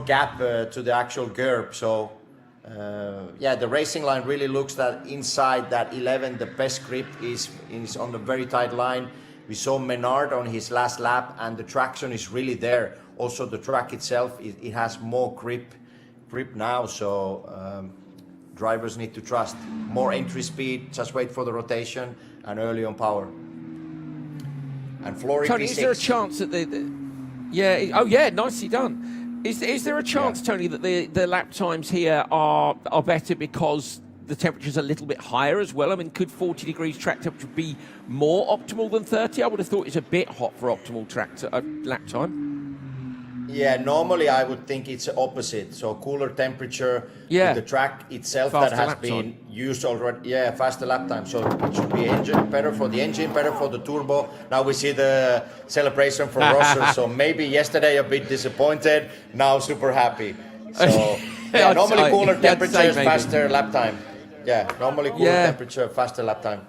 gap to the actual curb. So yeah, the racing line really looks that inside that 11, the best grip is on the very tight line. We saw Menard on his last lap, and the traction is really there. Also, the track itself, it has more grip now. So drivers need to trust more entry speed. Just wait for the rotation and early on power. And Flory Tony, P6. is there a chance that yeah, oh yeah, nicely done. Is there a chance, Tony, that the lap times here are better because the temperature's a little bit higher as well? I mean, could 40 degrees track temperature be more optimal than 30? I would have thought it's a bit hot for optimal lap time. Yeah, normally I would think it's opposite. So cooler temperature, Yeah. the track itself Faster that has lap been time. used already. Yeah, faster lap time. So it should be better for the engine, better for the turbo. Now we see the celebration from Rosser. So maybe yesterday a bit disappointed, now super happy. So yeah, normally cooler temperature, faster lap time. Yeah, normally cooler temperature, faster lap time.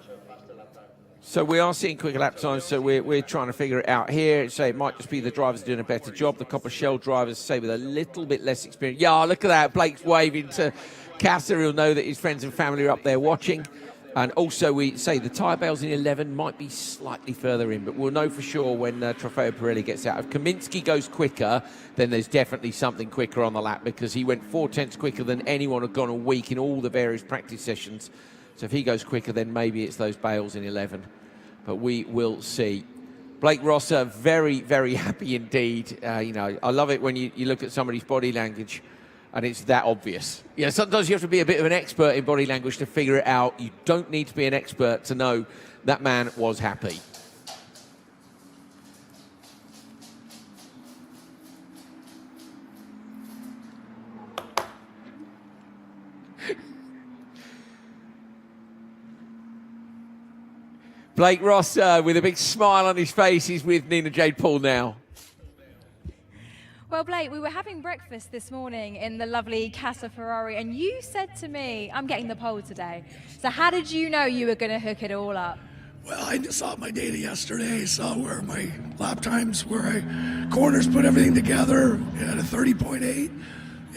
So we are seeing quicker lap times, so we're trying to figure it out here. So it might just be the drivers doing a better job. The Copper Shell drivers, say, with a little bit less experience. Yeah, look at that. Blake's waving to Casa. He'll know that his friends and family are up there watching. And also, we say the tyre bales in 11 might be slightly further in, but we'll know for sure when Trofeo Pirelli gets out. If Kaminsky goes quicker, then there's definitely something quicker on the lap, because he went 4/10 quicker than anyone had gone a week in all the various practice sessions. So if he goes quicker, then maybe it's those bales in 11. But we will see. Blake Rosser, very, very happy indeed. You know, I love it when you look at somebody's body language and it's that obvious. You know, sometimes you have to be a bit of an expert in body language to figure it out. You don't need to be an expert to know that man was happy. Blake Ross, with a big smile on his face, he's with Nina Jade Paul now. Well, Blake, we were having breakfast this morning in the lovely Casa Ferrari, and you said to me, I'm getting the pole today. So how did you know you were going to hook it all up? Well, I just saw my data yesterday, saw where my lap times, where I corners put everything together at a 30.8,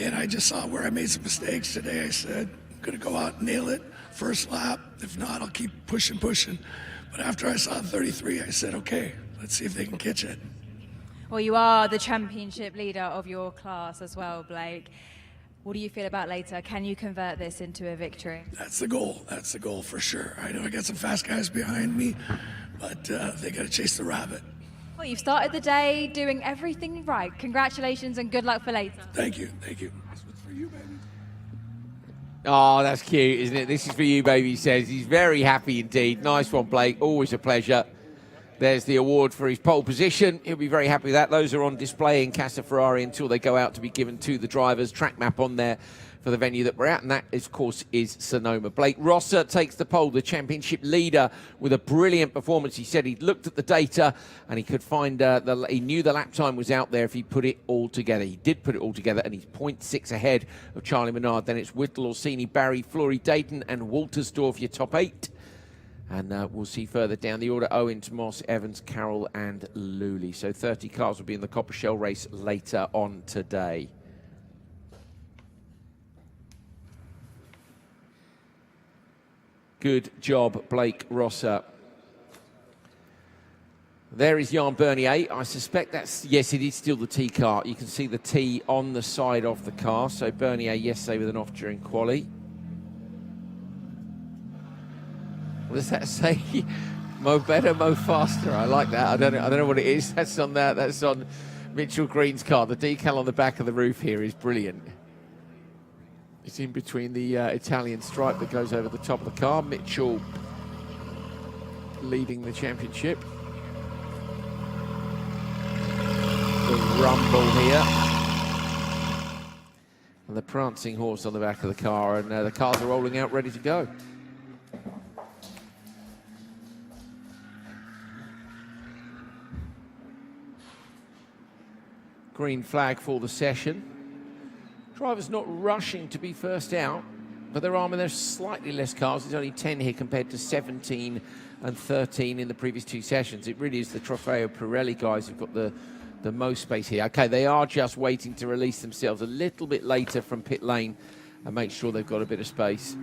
and I just saw where I made some mistakes today. I said, I'm going to go out and nail it first lap. If not, I'll keep pushing. But after I saw 33, I said, okay, let's see if they can catch it. Well, you are the championship leader of your class as well, Blake. What do you feel about later? Can you convert this into a victory? That's the goal. That's the goal for sure. I know I got some fast guys behind me, but they got to chase the rabbit. Well, you've started the day doing everything right. Congratulations and good luck for later. Thank you. This one's for you, baby. Oh, that's cute, isn't it? This is for you, baby, he says. He's very happy indeed. Nice one, Blake. Always a pleasure. There's the award for his pole position. He'll be very happy with that. Those are on display in Casa Ferrari until they go out to be given to the drivers. Track map on there for the venue that we're at, and that, of course, is Sonoma. Blake Rosser takes the pole, the championship leader, with a brilliant performance. He said he'd looked at the data and he could find, he knew the lap time was out there if he put it all together. He did put it all together, and he's 0.6 ahead of Charlie Menard. Then it's Whittle, Orsini, Barry, Flory, Dayton, and Waltersdorf, your top 8. And we'll see further down the order, Owens, Moss, Evans, Carroll, and Lully. So 30 cars will be in the Copper Shell race later on today. Good job, Blake Rosser. There is Jan Bernier. I suspect that's, yes, it is still the T car. You can see the T on the side of the car. So Bernier yesterday with an off during quali. What does that say? Mow better, mow faster. I like that. I don't know what it is. That's on Mitchell Green's car. The decal on the back of the roof here is brilliant. It's in between the Italian stripe that goes over the top of the car. Mitchell leading the championship. The rumble here. And the prancing horse on the back of the car, and the cars are rolling out ready to go. Green flag for the session. Drivers not rushing to be first out, but there are, there's slightly less cars. There's only 10 here compared to 17 and 13 in the previous 2 sessions. It really is the Trofeo Pirelli guys who've got the most space here. Okay, they are just waiting to release themselves a little bit later from pit lane and make sure they've got a bit of space.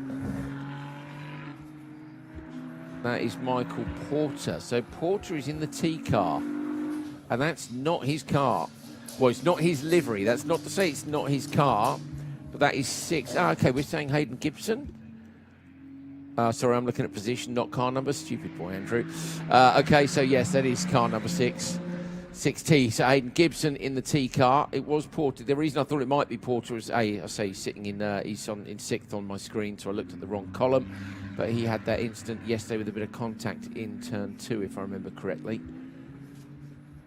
That is Michael Porter. So Porter is in the T car, and that's not his car. Well, it's not his livery. That's not to say it's not his car, but that is 6. Oh, okay, we're saying Hayden Gibson. Sorry, I'm looking at position, not car number. Stupid boy, Andrew. Okay, so yes, that is car number 6. 6T. So Hayden Gibson in the T car. It was Porter. The reason I thought it might be Porter is I say he's sitting in. He's in 6th on my screen, so I looked at the wrong column. But he had that incident yesterday with a bit of contact in turn 2, if I remember correctly.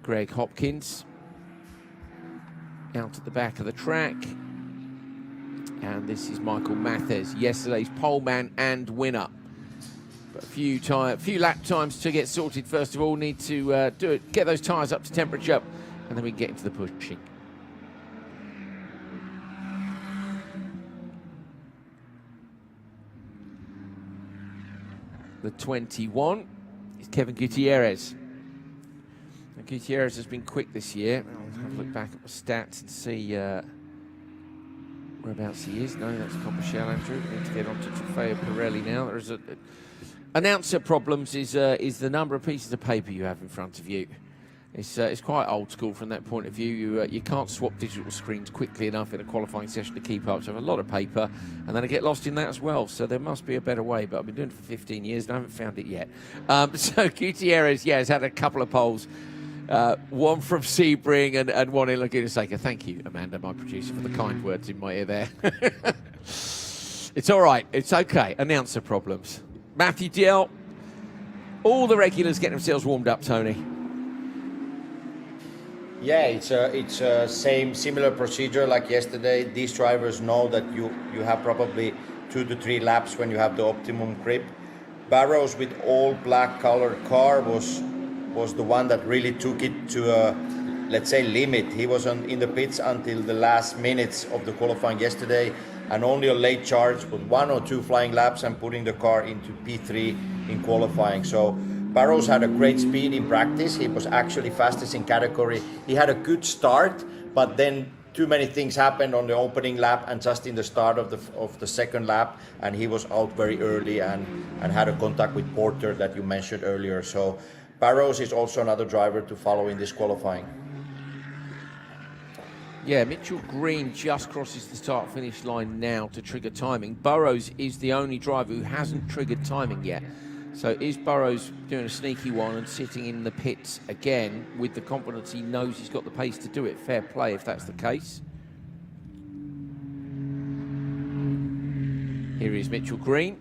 Greg Hopkins out at the back of the track. And this is Michael Mathes, yesterday's pole man and winner. But a few lap times to get sorted. First of all, need to get those tyres up to temperature, and then we can get into the pushing. The 21 is Kevin Gutierrez. Now, Gutierrez has been quick this year. I'll have a look back at the stats and see whereabouts he is. No, that's Compashell, Andrew. We need to get on to Trofeo Pirelli now. There is announcer problems is the number of pieces of paper you have in front of you. It's quite old school from that point of view. You can't swap digital screens quickly enough in a qualifying session to keep up. So I have a lot of paper, and then I get lost in that as well. So there must be a better way, but I've been doing it for 15 years and I haven't found it yet. So Gutierrez, has had a couple of poles. One from Sebring and one in Laguna Seca. Thank you, Amanda, my producer, for the kind words in my ear there. It's all right. It's okay. Announcer problems. Matthew Dill. All the regulars getting themselves warmed up, Tony. Yeah, it's a similar procedure like yesterday. These drivers know that you have probably 2 to 3 laps when you have the optimum grip. Barrows with all black colored car was the one that really took it to a, let's say, limit. He was in the pits until the last minutes of the qualifying yesterday, and only a late charge with 1 or 2 flying laps and putting the car into P3 in qualifying. So Barrows had a great speed in practice. He was actually fastest in category. He had a good start, but then too many things happened on the opening lap and just in the start of the second lap, and he was out very early and had a contact with Porter that you mentioned earlier. So Barrows is also another driver to follow in this qualifying. Yeah, Mitchell Green just crosses the start-finish line now to trigger timing. Burrows is the only driver who hasn't triggered timing yet. So is Burrows doing a sneaky one and sitting in the pits again with the confidence he knows he's got the pace to do it? Fair play if that's the case. Here is Mitchell Green.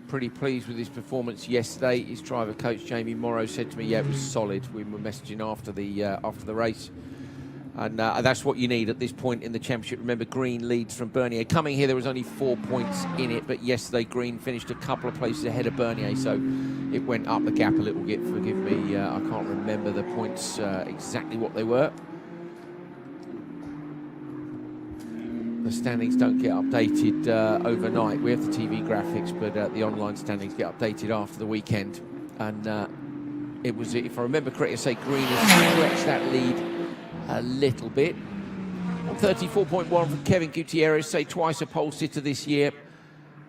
Pretty pleased with his performance yesterday. His driver coach Jamie Morrow said to me, yeah, it was solid. We were messaging after the race. And that's what you need at this point in the championship. Remember, Green leads from Bernier. Coming here, there was only 4 points in it, but yesterday Green finished a couple of places ahead of Bernier, so it went up the gap a little bit. Forgive me, I can't remember the points exactly what they were. The standings don't get updated overnight. We have the TV graphics, but the online standings get updated after the weekend. And it was, if I remember correctly, I say Green has stretched that lead a little bit. 34.1 from Kevin Gutierrez, say twice a pole sitter this year.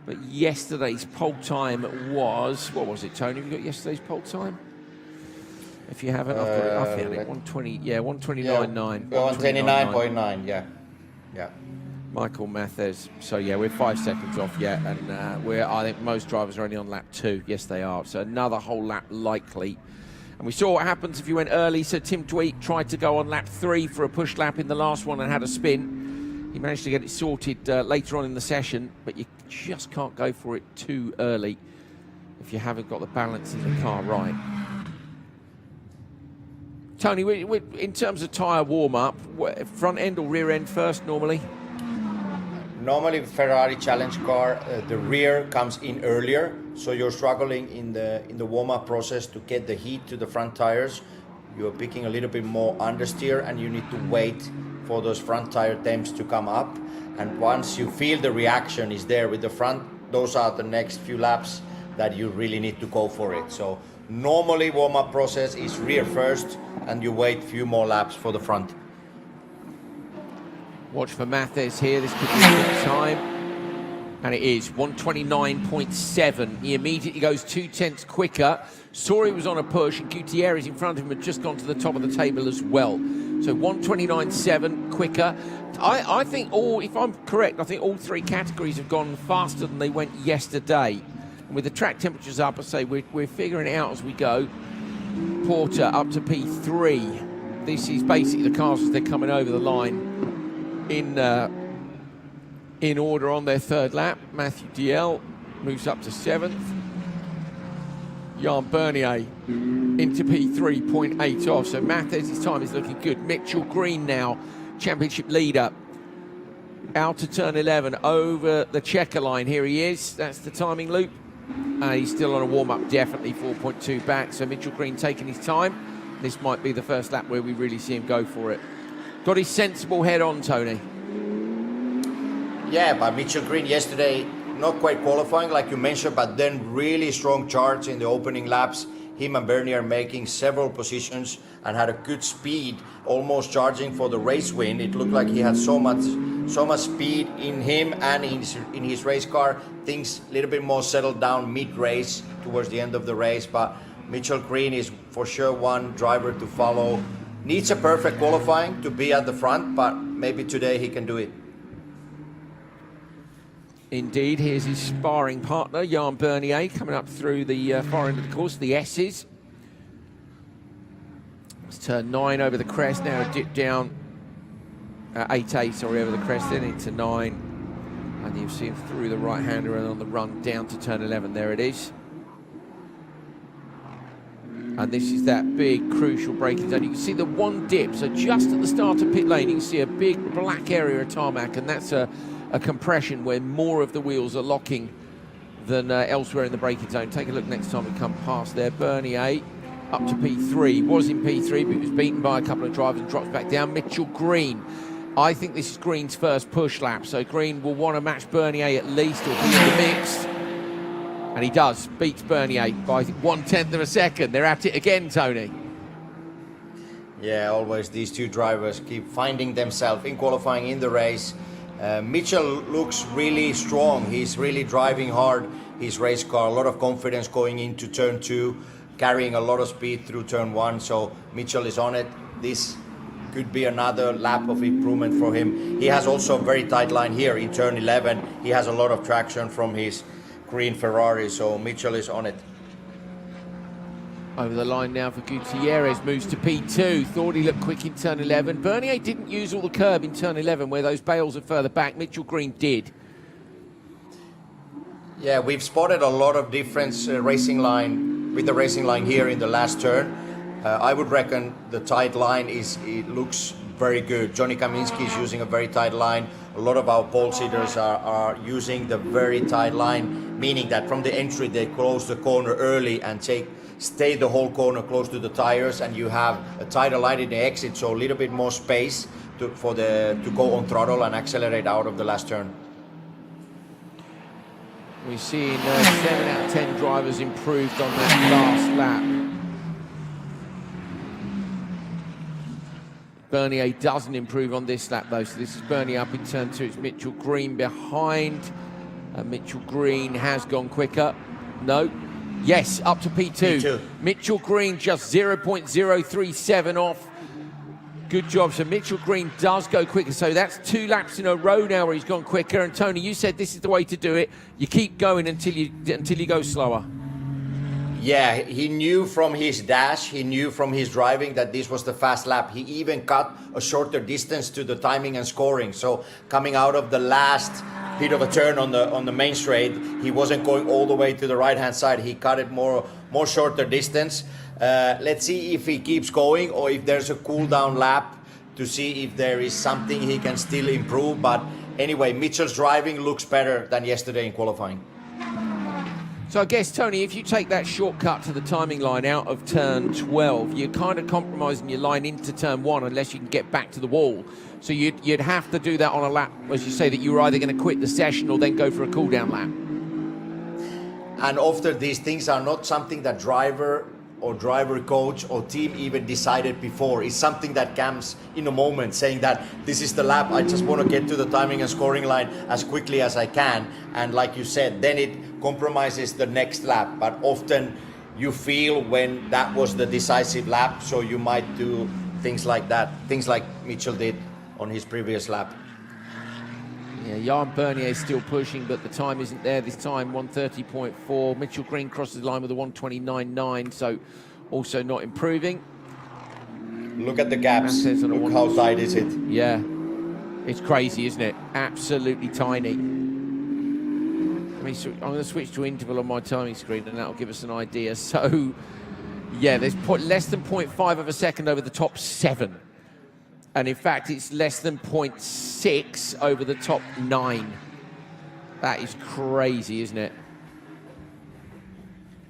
But yesterday's pole time was, what was it, Tony? Have you got yesterday's pole time? If you haven't, I've got it. I found it. 120, yeah, 129.9. 129.9, yeah. Yeah. Michael Mathes. So yeah, we're 5 seconds off yet, and I think most drivers are only on lap 2. Yes, they are. So another whole lap likely. And we saw what happens if you went early. So Tim Tweet tried to go on lap 3 for a push lap in the last one and had a spin. He managed to get it sorted later on in the session, but you just can't go for it too early if you haven't got the balance in the car right. Tony, in terms of tyre warm-up, front end or rear end first normally? Normally, Ferrari Challenge car, the rear comes in earlier, so you're struggling in the warm-up process to get the heat to the front tires. you are picking a little bit more understeer, and you need to wait for those front tire temps to come up. And once you feel the reaction is there with the front, those are the next few laps that you really need to go for it. So normally warm-up process is rear first, and you wait a few more laps for the front. Watch for Mathes here, this could be a good time. And it is 129.7. He immediately goes 2/10 quicker. Saw he was on a push, and Gutierrez in front of him had just gone to the top of the table as well. So 129.7 quicker. I think if I'm correct, I think all three categories have gone faster than they went yesterday. And with the track temperatures up, I say we're figuring it out as we go. Porter up to P3. This is basically the cars as they're coming over the line in order on their third lap. Matthew DL moves up to 7th. Jan Bernier into P3, 0.8 off. So Mathes' time is looking good. Mitchell Green now, championship leader. Out to turn 11, over the checker line. Here he is. That's the timing loop. He's still on a warm-up, definitely 4.2 back. So Mitchell Green taking his time. This might be the first lap where we really see him go for it. Got his sensible head on, Tony. Yeah, but Mitchell Green yesterday, not quite qualifying like you mentioned, but then really strong charge in the opening laps. Him and Bernier making several positions and had a good speed, almost charging for the race win. It looked like he had so much speed in him and in his race car. Things a little bit more settled down mid-race towards the end of the race, but Mitchell Green is for sure one driver to follow. Needs a perfect qualifying to be at the front, but maybe today he can do it. Indeed, here's his sparring partner, Jan Bernier, coming up through the far end of the course, the S's. It's turn 9 over the crest, now a dip down, 8A, sorry, over the crest, then into 9. And you'll see him through the right-hander and on the run down to turn 11, there it is. And this is that big, crucial braking zone. You can see the one dip, so just at the start of pit lane, you can see a big black area of tarmac, and that's a compression where more of the wheels are locking than elsewhere in the braking zone. Take a look next time we come past there. Bernier up to P3, was in P3, but he was beaten by a couple of drivers and drops back down. Mitchell Green, I think this is Green's first push lap, so Green will want to match Bernier at least, or be in the mix. And he does, beats Bernier by 1/10 of a second. They're at it again, Tony. Yeah, always these two drivers keep finding themselves in qualifying in the race. Mitchell looks really strong. He's really driving hard his race car. A lot of confidence going into turn 2, carrying a lot of speed through turn 1. So Mitchell is on it. This could be another lap of improvement for him. He has also a very tight line here in turn 11. He has a lot of traction from his green Ferrari, so Mitchell is on it. Over the line now for Gutierrez, moves to P2. Thought he looked quick in turn 11. Bernier didn't use all the curb in turn 11 where those bales are further back. Mitchell Green did. Yeah, we've spotted a lot of difference racing line with the racing line here in the last turn. I would reckon the tight line it looks very good. Johnny Kaminsky is using a very tight line. A lot of our pole sitters are using the very tight line, meaning that from the entry they close the corner early and stay the whole corner close to the tires, and you have a tighter line in the exit, so a little bit more space to go on throttle and accelerate out of the last turn. We've seen 7 out of 10 drivers improved on that last lap. Bernier doesn't improve on this lap though, so this is Bernier up in turn 2. It's Mitchell Green behind. Mitchell Green has gone quicker. No. Yes, up to P2. P2. Mitchell Green just 0.037 off. Good job. So Mitchell Green does go quicker. So that's 2 laps in a row now where he's gone quicker. And Tony, you said this is the way to do it. You keep going until you go slower. Yeah, he knew from his dash, he knew from his driving that this was the fast lap. He even cut a shorter distance to the timing and scoring. So coming out of the last bit of a turn on the main straight, he wasn't going all the way to the right-hand side. He cut it more shorter distance. Let's see if he keeps going or if there's a cool down lap to see if there is something he can still improve. But anyway, Mitchell's driving looks better than yesterday in qualifying. So I guess, Tony, if you take that shortcut to the timing line out of turn 12, you're kind of compromising your line into turn 1 unless you can get back to the wall. So you'd have to do that on a lap, as you say, that you were either going to quit the session or then go for a cool-down lap. And often these things are not something that driver coach or team even decided before. It's something that comes in a moment, saying that this is the lap, I just want to get to the timing and scoring line as quickly as I can. And like you said, then it compromises the next lap. But often you feel when that was the decisive lap, so you might do things like that, things like Mitchell did on his previous lap. Yeah, Jan Bernier is still pushing, but the time isn't there this time, 1:30.4. Mitchell Green crosses the line with a 1:29.9, so also not improving. Look at the gaps. Look how tight is it. Yeah, it's crazy, isn't it? Absolutely tiny. I'm going to switch to interval on my timing screen, and that'll give us an idea. So, yeah, there's less than 0.5 of a second over the top 7. And in fact, it's less than 0.6 over the top 9. That is crazy, isn't it?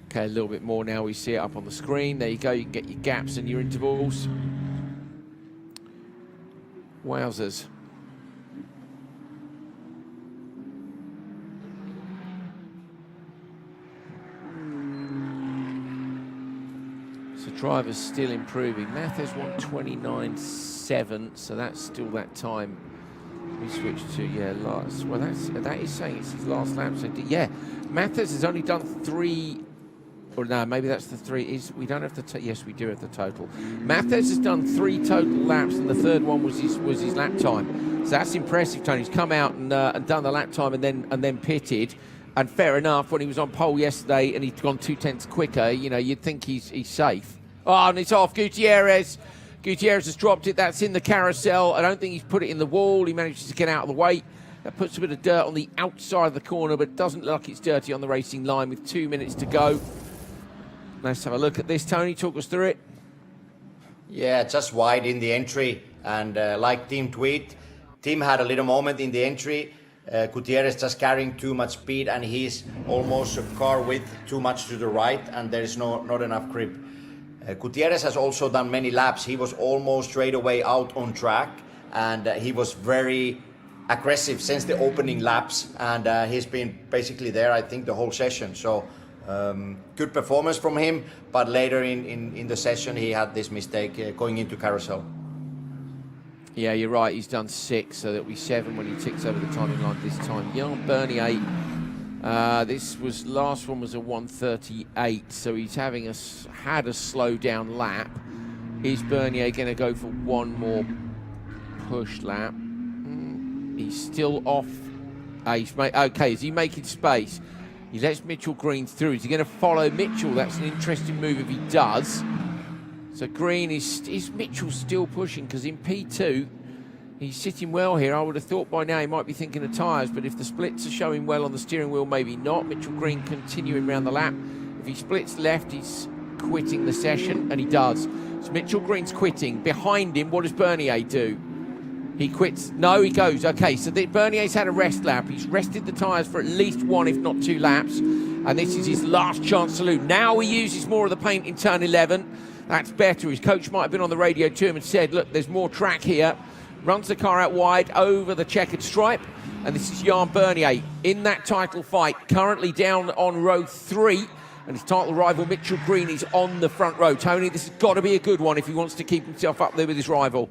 Okay, a little bit more now. We see it up on the screen. There you go. You can get your gaps and your intervals. Wowzers. So drivers still improving. Matthes 1:29.7, so that's still that time. We switch to last. Well, that is saying it's his last lap. So yeah, Matthes has only done 3. Or no, maybe that's the 3. We don't have the. Yes, we do have the total. Matthes has done 3 total laps, and the third one was his lap time. So that's impressive, Tony. He's come out and done the lap time and then pitted. And fair enough, when he was on pole yesterday and he'd gone 2/10 quicker, you'd think he's safe. Oh, and it's off. Gutierrez has dropped it. That's in the carousel. I don't think he's put it in the wall. He manages to get out of the way. That puts a bit of dirt on the outside of the corner, but it doesn't look like it's dirty on the racing line with 2 minutes to go. Let's have a look at this. Tony, talk us through it. Yeah, just wide in the entry. And like Team tweet, Team had a little moment in the entry. Gutierrez just carrying too much speed, and he's almost a car width too much to the right, and there is not enough grip. Gutierrez has also done many laps. He was almost straight away out on track, and he was very aggressive since the opening laps, and he's been basically there, I think, the whole session. So good performance from him, but later in the session he had this mistake going into carousel. Yeah, you're right. He's done 6, so that'll be 7 when he ticks over the timing line this time. Jan Bernier, last one was a 1:38, so he's had a slow down lap. Is Bernier going to go for one more push lap? He's still off. Okay, is he making space? He lets Mitchell Green through. Is he going to follow Mitchell? That's an interesting move if he does. So Green is Mitchell still pushing, because in P2 he's sitting well here. I would have thought by now he might be thinking of tyres, but if the splits are showing well on the steering wheel, maybe not. Mitchell Green continuing around the lap. If he splits left, he's quitting the session, and he does. So Mitchell Green's quitting. Behind him, what does Bernier do? He quits. No, he goes. Okay, so Bernier's had a rest lap. He's rested the tyres for at least 1, if not 2 laps, and this is his last chance to lose. Now he uses more of the paint in turn 11. That's better. His coach might have been on the radio to him and said, look, there's more track here. Runs the car out wide over the checkered stripe. And this is Jan Bernier in that title fight, currently down on row 3. And his title rival, Mitchell Green, is on the front row. Tony, this has got to be a good one if he wants to keep himself up there with his rival.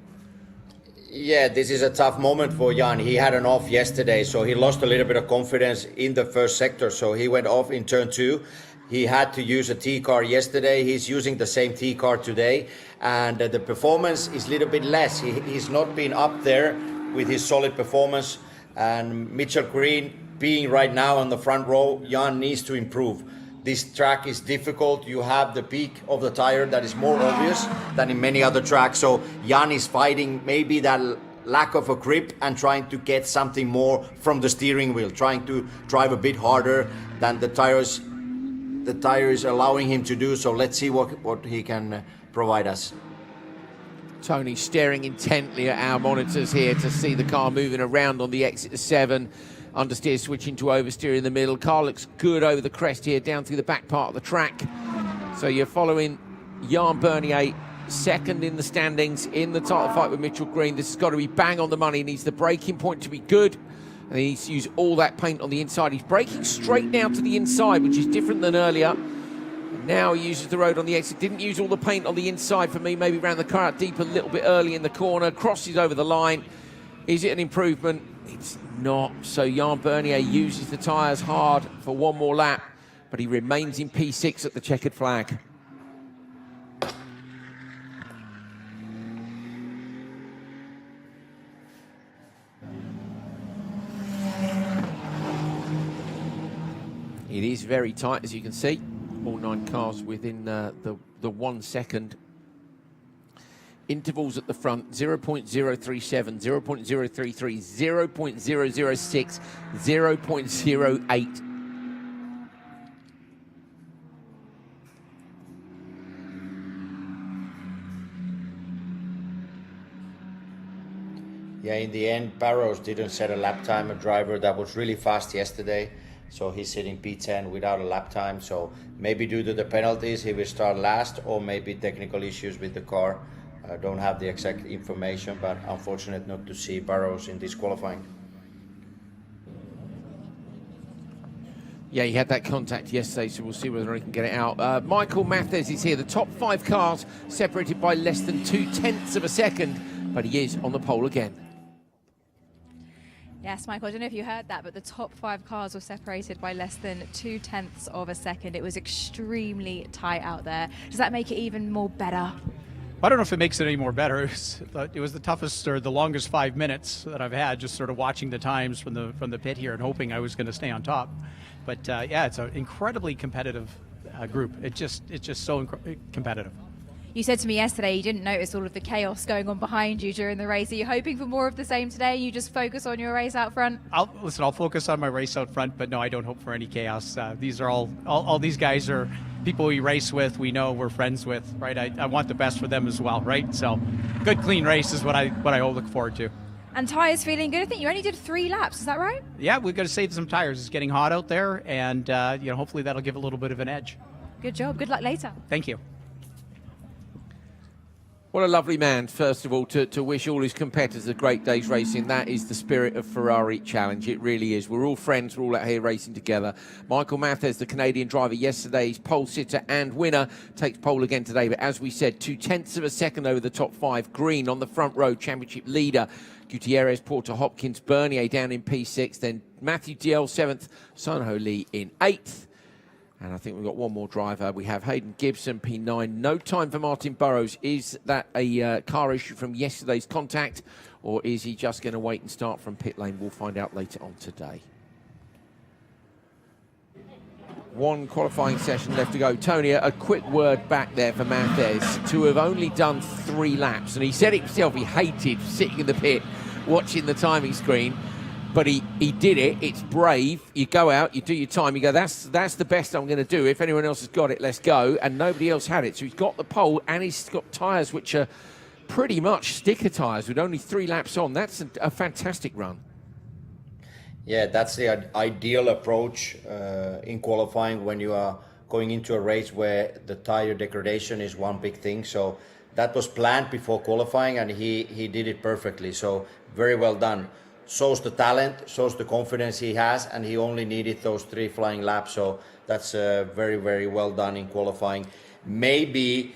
Yeah, this is a tough moment for Jan. He had an off yesterday, so he lost a little bit of confidence in the first sector. So he went off in turn 2. He had to use a T-car yesterday. He's using the same T-car today. And the performance is a little bit less. He's not been up there with his solid performance. And Mitchell Green being right now on the front row, Jan needs to improve. This track is difficult. You have the peak of the tire that is more obvious than in many other tracks. So Jan is fighting maybe that lack of a grip and trying to get something more from the steering wheel, trying to drive a bit harder than the tire is allowing him to do. So let's see what he can provide us. Tony staring intently at our monitors here to see the car moving around on the exit to 7. Understeer switching to oversteer in the middle. Car looks good over the crest here, down through the back part of the track. So you're following Jan Bernier, second in the standings in the title fight with Mitchell Green. This has got to be bang on the money. He needs the braking point to be good, and he needs to use all that paint on the inside. He's braking straight now to the inside, which is different than earlier. Now he uses the road on the exit. Didn't use all the paint on the inside for me. Maybe ran the car out deep a little bit early in the corner. Crosses over the line. Is it an improvement? It's not. So Jan Bernier uses the tyres hard for one more lap, but he remains in P6 at the checkered flag. It is very tight, as you can see. All 9 cars within the 1 second. Intervals at the front, 0.037, 0.033, 0.006, 0.08. Yeah, in the end, Barrows didn't set a lap time. A driver that was really fast yesterday. So he's sitting P10 without a lap time. So maybe due to the penalties, he will start last, or maybe technical issues with the car. I don't have the exact information, but unfortunate not to see Barrows in this qualifying. Yeah, he had that contact yesterday, so we'll see whether he can get it out. Michael Mathes is here. The top 5 cars separated by less than 0.2 of a second, but he is on the pole again. Yes, Michael, I don't know if you heard that, but the top 5 cars were separated by less than 0.2 of a second. It was extremely tight out there. Does that make it even more better? I don't know if it makes it any more better. It was the toughest or the longest 5 minutes that I've had, just sort of watching the times from the pit here and hoping I was going to stay on top. But yeah, it's an incredibly competitive group. It's just so competitive. You said to me yesterday you didn't notice all of the chaos going on behind you during the race. Are you hoping for more of the same today? You just focus on your race out front? I'll focus on my race out front, but no, I don't hope for any chaos. These are all these guys are people we race with, we know, we're friends with, right? I want the best for them as well, right? So good, clean race is what I look forward to. And tyres feeling good. I think you only did 3 laps, is that right? Yeah, we've got to save some tires. It's getting hot out there, and hopefully that'll give a little bit of an edge. Good job. Good luck later. Thank you. What a lovely man, first of all, to wish all his competitors a great day's racing. That is the spirit of Ferrari Challenge. It really is. We're all friends. We're all out here racing together. Michael Mathes, the Canadian driver, yesterday's pole sitter and winner, takes pole again today. But as we said, 0.2 of a second over the top 5. Green on the front row, championship leader. Gutierrez, Porter, Hopkins, Bernier down in P6. Then Matthew Diel 7th, Sunho Lee in 8th. And I think we've got one more driver. We have Hayden Gibson, P9. No time for Martin Burrows. Is that a car issue from yesterday's contact, or is he just going to wait and start from pit lane? We'll find out later on today. One qualifying session left to go. Tony, a quick word back there for Mathes to have only done 3 laps. And he said it himself, he hated sitting in the pit watching the timing screen. But he did it. It's brave. You go out, you do your time, you go, that's the best I'm going to do. If anyone else has got it, let's go. And nobody else had it. So he's got the pole, and he's got tyres which are pretty much sticker tyres with only 3 laps on. That's a fantastic run. Yeah, that's the ideal approach in qualifying when you are going into a race where the tire degradation is one big thing. So that was planned before qualifying, and he did it perfectly. So very well done. Shows the talent, shows the confidence he has, and he only needed those 3 flying laps. So that's very, very well done in qualifying. Maybe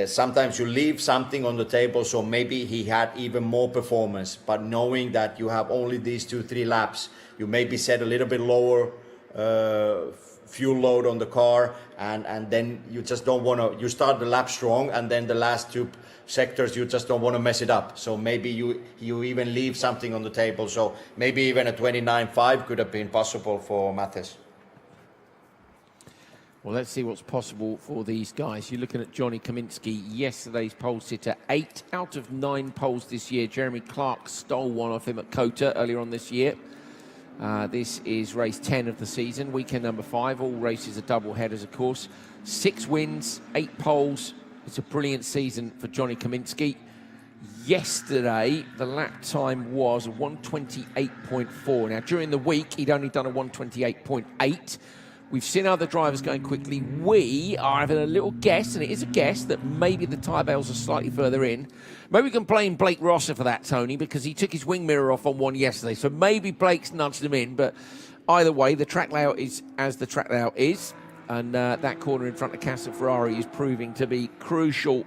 sometimes you leave something on the table, so maybe he had even more performance. But knowing that you have only these 2-3 laps, you maybe set a little bit lower fuel load on the car, and then you just don't want to. You start the lap strong, and then the last 2 sectors you just don't want to mess it up. So maybe you even leave something on the table. So maybe even a 29.5 could have been possible for Mathes. Well, let's see what's possible for these guys. You're looking at Johnny Kaminsky, yesterday's pole sitter, 8 out of 9 poles this year. Jeremy Clark stole one off him at Kota earlier on this year. This is race 10 of the season, weekend number 5. All races are double headers, of course. 6 wins, 8 poles. It's a brilliant season for Johnny Kaminsky. Yesterday, the lap time was 1:28.4. Now, during the week, he'd only done a 1:28.8. We've seen other drivers going quickly. We are having a little guess, and it is a guess, that maybe the tyre bales are slightly further in. Maybe we can blame Blake Rosser for that, Tony, because he took his wing mirror off on one yesterday. So maybe Blake's nudged him in. But either way, the track layout is as the track layout is. And that corner in front of Casa Ferrari is proving to be crucial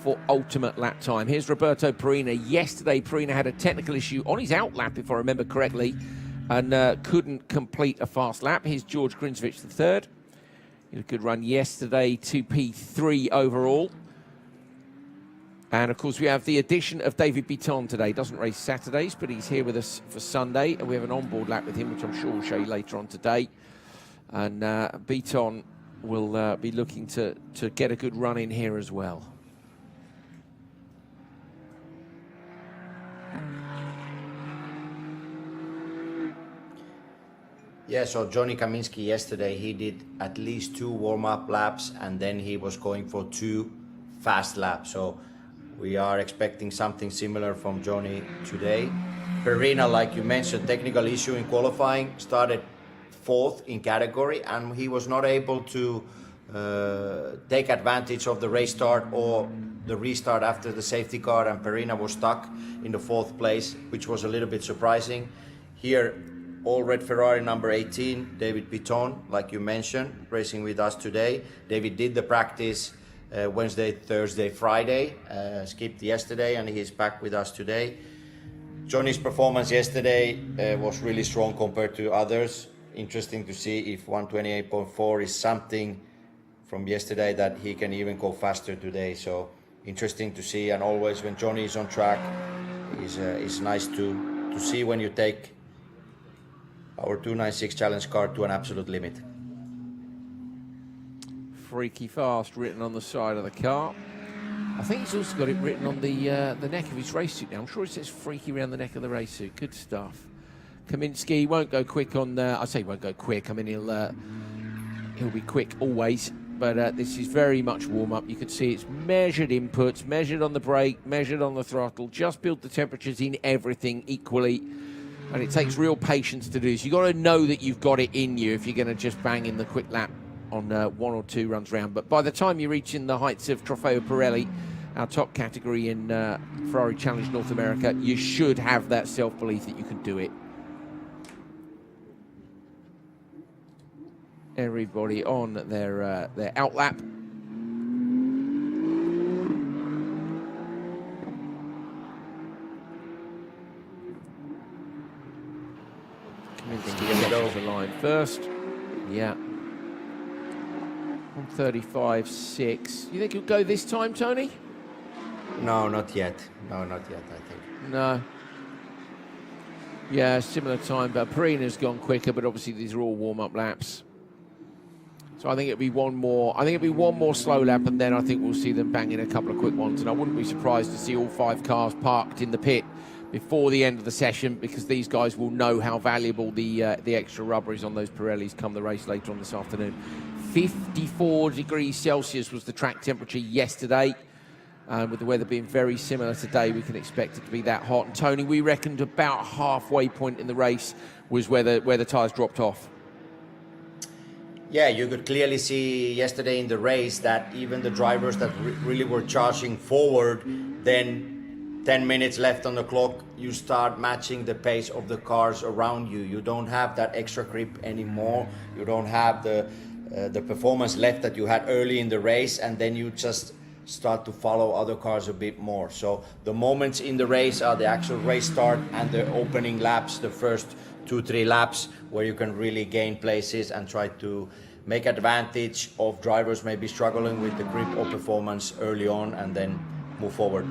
for ultimate lap time. Here's Roberto Perina. Yesterday, Perina had a technical issue on his out lap, if I remember correctly, and couldn't complete a fast lap. Here's George Grinsvich, the third. He had a good run yesterday, 2P3 overall. And, of course, we have the addition of David Biton today. Doesn't race Saturdays, but he's here with us for Sunday. And we have an onboard lap with him, which I'm sure we'll show you later on today. And Biton will be looking to get a good run in here as well. Yeah, so Johnny Kaminsky yesterday, he did at least 2 warm-up laps, and then he was going for 2 fast laps. So we are expecting something similar from Johnny today. Perina, like you mentioned, technical issue in qualifying, started 4th in category, and he was not able to take advantage of the race start or the restart after the safety car, and Perina was stuck in the 4th place, which was a little bit surprising. Here, all red Ferrari number 18, David Biton, like you mentioned, racing with us today. David did the practice Wednesday, Thursday, Friday, skipped yesterday, and he's back with us today. Johnny's performance yesterday was really strong compared to others. Interesting to see if 1:28.4 is something from yesterday that he can even go faster today. So interesting to see, and always when Johnny is on track, it's nice to see when you take our 296 Challenge car to an absolute limit. Freaky fast written on the side of the car. I think he's also got it written on the neck of his race suit now. I'm sure it says freaky around the neck of the race suit. Good stuff. Kaminsky won't go quick on. I say won't go quick. I mean he'll be quick always. But this is very much warm up. You can see it's measured inputs, measured on the brake, measured on the throttle. Just build the temperatures in everything equally. And it takes real patience to do this. You've got to know that you've got it in you if you're going to just bang in the quick lap on 1 or 2 runs round. But by the time you reach in the heights of Trofeo Pirelli, our top category in Ferrari Challenge North America, you should have that self-belief that you can do it. Everybody on their out lap. Kaminsky goes the line first. Yeah. 1:35.6. You think he'll go this time, Tony? No, not yet. No, not yet, I think. No. Yeah, similar time, but Perina's gone quicker, but obviously these are all warm-up laps. So I think it'll be one more. I think it'll be one more slow lap, and then I think we'll see them bang in a couple of quick ones. And I wouldn't be surprised to see all 5 cars parked in the pit before the end of the session, because these guys will know how valuable the extra rubber is on those Pirellis come the race later on this afternoon. 54 degrees Celsius was the track temperature yesterday. With the weather being very similar today, we can expect it to be that hot. And Tony, we reckoned about halfway point in the race was where the tyres dropped off. Yeah, you could clearly see yesterday in the race that even the drivers that really were charging forward, then 10 minutes left on the clock, you start matching the pace of the cars around you. You don't have that extra grip anymore. You don't have the performance left that you had early in the race, and then you just start to follow other cars a bit more. So the moments in the race are the actual race start and the opening laps, the first 2-3 laps, where you can really gain places and try to make advantage of drivers maybe struggling with the grip or performance early on, and then move forward.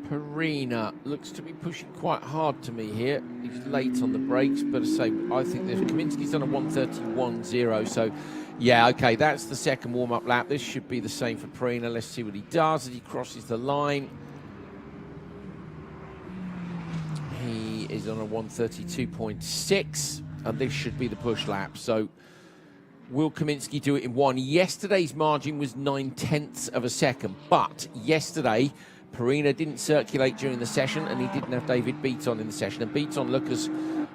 Perina looks to be pushing quite hard to me here. He's late on the brakes, but I think Kaminsky's done a 1:31.0, so yeah, okay, that's the second warm-up lap. This should be the same for Perina. Let's see what he does as he crosses the line. He is on a 1:32.6, and this should be the push lap. So Will Kaminsky do it in 1? Yesterday's margin was 9/10 of a second, but yesterday Perina didn't circulate during the session, and he didn't have David Beaton in the session. And Beaton, look, has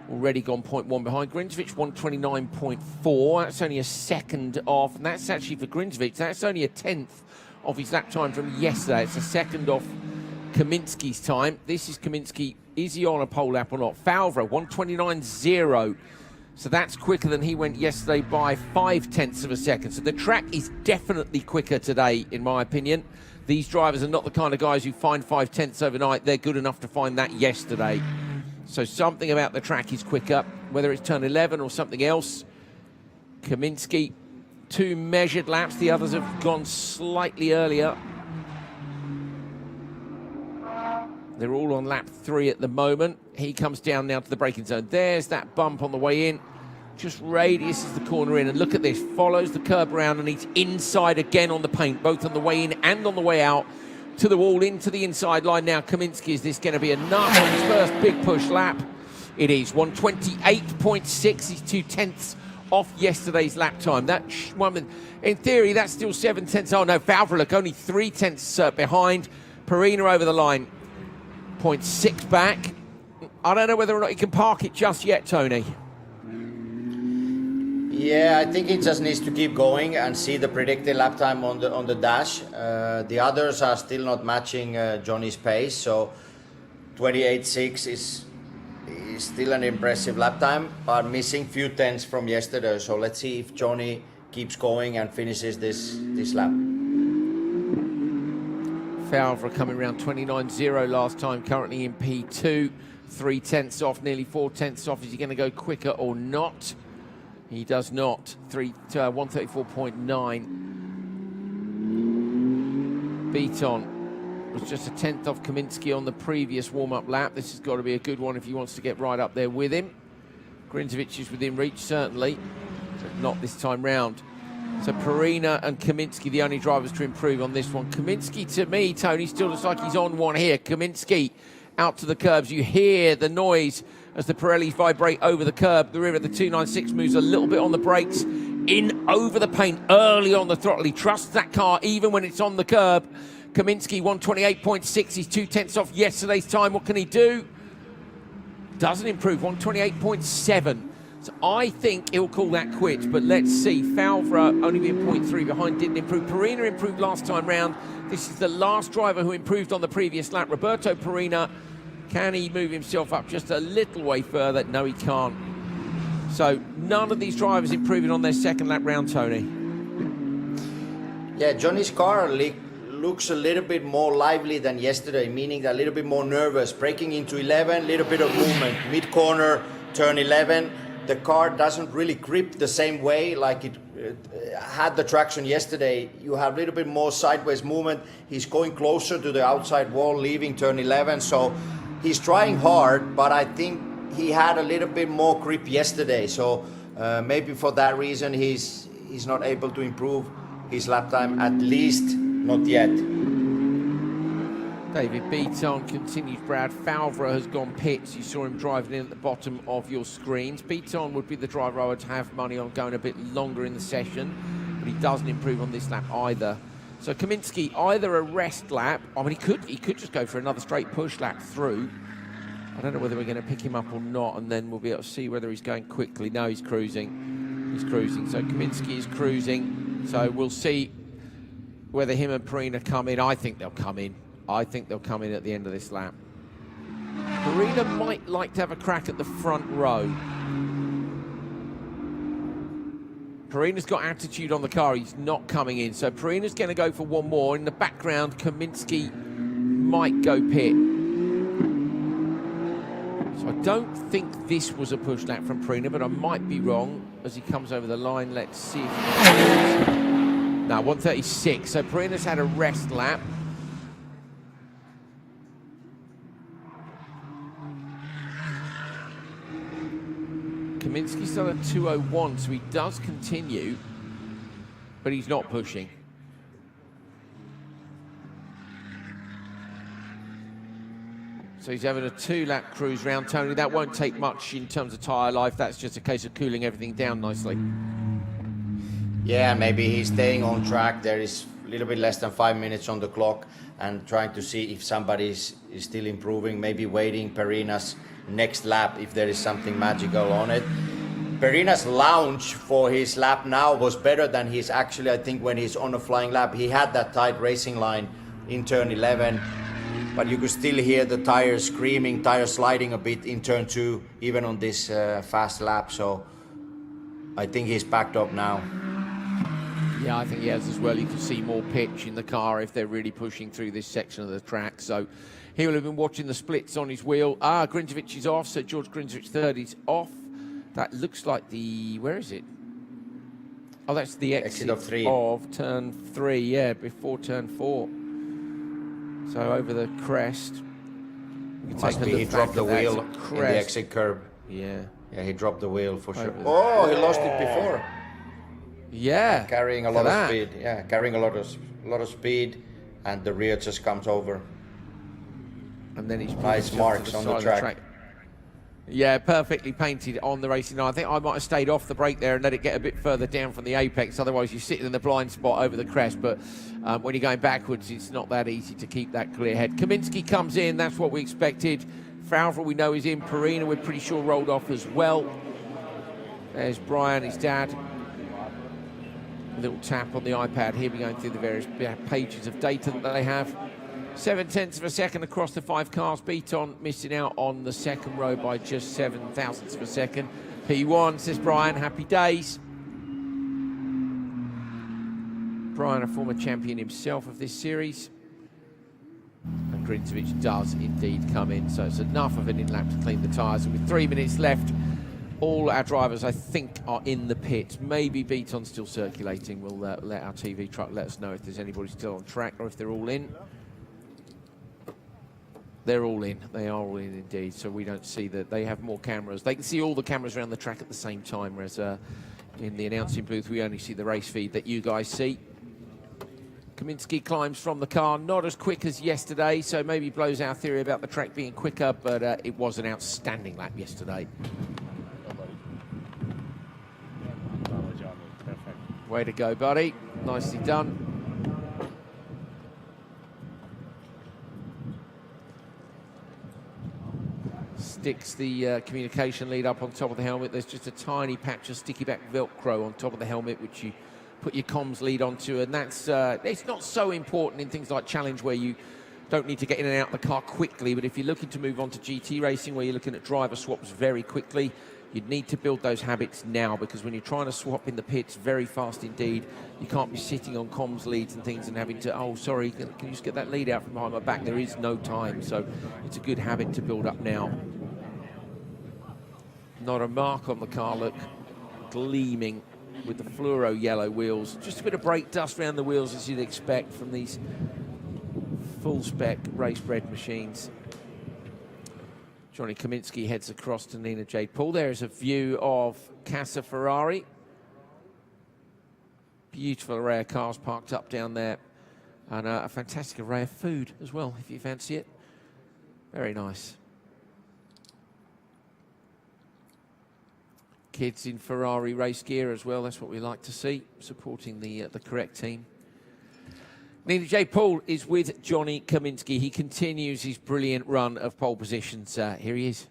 already gone 0.1 behind. Grinzevich 129.4. That's only a second off, and that's actually for Grinzevich. That's only a 10th of his lap time from yesterday. It's a second off Kaminsky's time. This is Kaminsky. Is he on a pole lap or not? Favre 129.0. So that's quicker than he went yesterday by 0.5 of a second. So the track is definitely quicker today, in my opinion. These drivers are not the kind of guys who find 0.5 overnight. They're good enough to find that yesterday. So something about the track is quicker, whether it's turn 11 or something else. Kaminsky, 2 measured laps. The others have gone slightly earlier. They're all on lap 3 at the moment. He comes down now to the braking zone. There's that bump on the way in. Just radiuses the corner in, and look at this. Follows the curb around, and he's inside again on the paint, both on the way in and on the way out. To the wall, into the inside line now. Kaminsky, is this going to be enough on his first big push lap? It is. 128.6. He's 2/10 off yesterday's lap time. That one, in theory, that's still 7/10. Oh no, Favre, look, only 3/10 behind. Perina over the line. 0.6 back. I don't know whether or not he can park it just yet, Tony. Yeah, I think he just needs to keep going and see the predicted lap time on the dash. The others are still not matching Johnny's pace, so 28.6 is still an impressive lap time, but missing few tenths from yesterday. So let's see if Johnny keeps going and finishes this lap. Favre coming around 29.0 last time, currently in P2. 3/10 off, nearly 4/10 off. Is he going to go quicker or not? He does not. 134.9. Beaton was just a 10th off Kaminsky on the previous warm-up lap. This has got to be a good one if he wants to get right up there with him. Grinzevich is within reach, certainly, but not this time round. So Perina and Kaminsky, the only drivers to improve on this one. Kaminsky, to me, Tony, still looks like he's on one here. Kaminsky out to the curbs. You hear the noise as the Pirellis vibrate over the curb. The rear of the 296 moves a little bit on the brakes, in over the paint, early on the throttle. He trusts that car even when it's on the curb. Kaminsky, 128.6. He's 2/10 off yesterday's time. What can he do? Doesn't improve, 128.7. So I think he'll call that quits, but let's see. Favre only being 0.3 behind, didn't improve. Perina improved last time round. This is the last driver who improved on the previous lap. Roberto Perina, can he move himself up just a little way further? No, he can't. So none of these drivers improving on their second lap round, Tony. Yeah, Johnny's car looks a little bit more lively than yesterday, meaning a little bit more nervous. Braking into 11, little bit of movement. Mid-corner, turn 11. The car doesn't really grip the same way like it had the traction yesterday. You have a little bit more sideways movement. He's going closer to the outside wall, leaving turn 11. So he's trying hard, but I think he had a little bit more grip yesterday. So maybe for that reason, he's not able to improve his lap time, at least not yet. David Beaton continues. Brad Favre has gone pits. You saw him driving in at the bottom of your screens. Beaton would be the driver I would have money on going a bit longer in the session, but he doesn't improve on this lap either. So Kaminsky, either a rest lap. I mean, he could just go for another straight push lap through. I don't know whether we're going to pick him up or not, and then we'll be able to see whether he's going quickly. No, he's cruising. He's cruising. So Kaminsky is cruising. So we'll see whether him and Perina come in. I think they'll come in. I think they'll come in at the end of this lap. Perina might like to have a crack at the front row. Perina's got attitude on the car. He's not coming in. So Perina's going to go for one more. In the background, Kaminsky might go pit. So I don't think this was a push lap from Perina, but I might be wrong as he comes over the line. Let's see if he can. No, 136. So Perina's had a rest lap. Kaminsky's done a 2:01, so he does continue, but he's not pushing. So he's having a 2-lap cruise round, Tony. That won't take much in terms of tyre life. That's just a case of cooling everything down nicely. Yeah, maybe he's staying on track. There is a little bit less than 5 minutes on the clock, and trying to see if somebody is still improving, maybe waiting Perina's next lap if there is something magical on it. Perina's launch for his lap now was better than his actually, I think, when he's on a flying lap. He had that tight racing line in turn 11, but you could still hear the tires screaming, tires sliding a bit in turn 2, even on this fast lap. So I think he's packed up now. Yeah, I think he has as well. You can see more pitch in the car if they're really pushing through this section of the track. So he will have been watching the splits on his wheel. Grinzovic is off, so George Grinzovic third is off. That looks like the, where is it? Oh, that's the exit of turn 3, yeah, before turn 4. So over the crest. Must be he dropped the wheel in the exit curb. Yeah. Yeah, he dropped the wheel for sure. Oh, he lost it before. Yeah. Carrying a lot of speed. Yeah, carrying a lot of speed, and the rear just comes over. And then he's nice marks on the track. Yeah, perfectly painted on the racing line. I think I might have stayed off the brake there and let it get a bit further down from the apex. Otherwise, you're sitting in the blind spot over the crest. But when you're going backwards, it's not that easy to keep that clear head. Kaminsky comes in. That's what we expected. Fowler, we know, is in. Perina, we're pretty sure, rolled off as well. There's Brian, his dad. A little tap on the iPad here. We're going through the various pages of data that they have. 0.7 of a second across the 5 cars. Beaton missing out on the second row by just 7 thousandths of a second. P1, says Brian, happy days. Brian, a former champion himself of this series. And Grinzovic does indeed come in, so it's enough of an in-lap to clean the tyres. And with 3 minutes left, all our drivers, I think, are in the pit. Maybe Beaton's still circulating. We'll let our TV truck let us know if there's anybody still on track or if they're all in. They're all in. They are all in indeed. So we don't see that. They have more cameras. They can see all the cameras around the track at the same time, whereas in the announcing booth, we only see the race feed that you guys see. Kaminsky climbs from the car, not as quick as yesterday, so maybe blows our theory about the track being quicker, but it was an outstanding lap yesterday. Way to go, buddy. Nicely done. Sticks the communication lead up on top of the helmet. There's just a tiny patch of sticky back Velcro on top of the helmet, which you put your comms lead onto, and that's it's not so important in things like Challenge where you don't need to get in and out of the car quickly, but if you're looking to move on to GT racing where you're looking at driver swaps very quickly, you'd need to build those habits now, because when you're trying to swap in the pits very fast indeed, you can't be sitting on comms leads and things and having to, oh, sorry, can you just get that lead out from behind my back? There is no time, so it's a good habit to build up now. Not a mark on the car, look, gleaming with the fluoro yellow wheels. Just a bit of brake dust around the wheels as you'd expect from these full-spec race-bred machines. Johnny Kaminsky heads across to Nina Jade Paul. There is a view of Casa Ferrari. Beautiful array of cars parked up down there. And a fantastic array of food as well, if you fancy it. Very nice. Kids in Ferrari race gear as well. That's what we like to see, supporting the correct team. Nina J. Paul is with Johnny Kaminsky. He continues his brilliant run of pole positions. Here he is.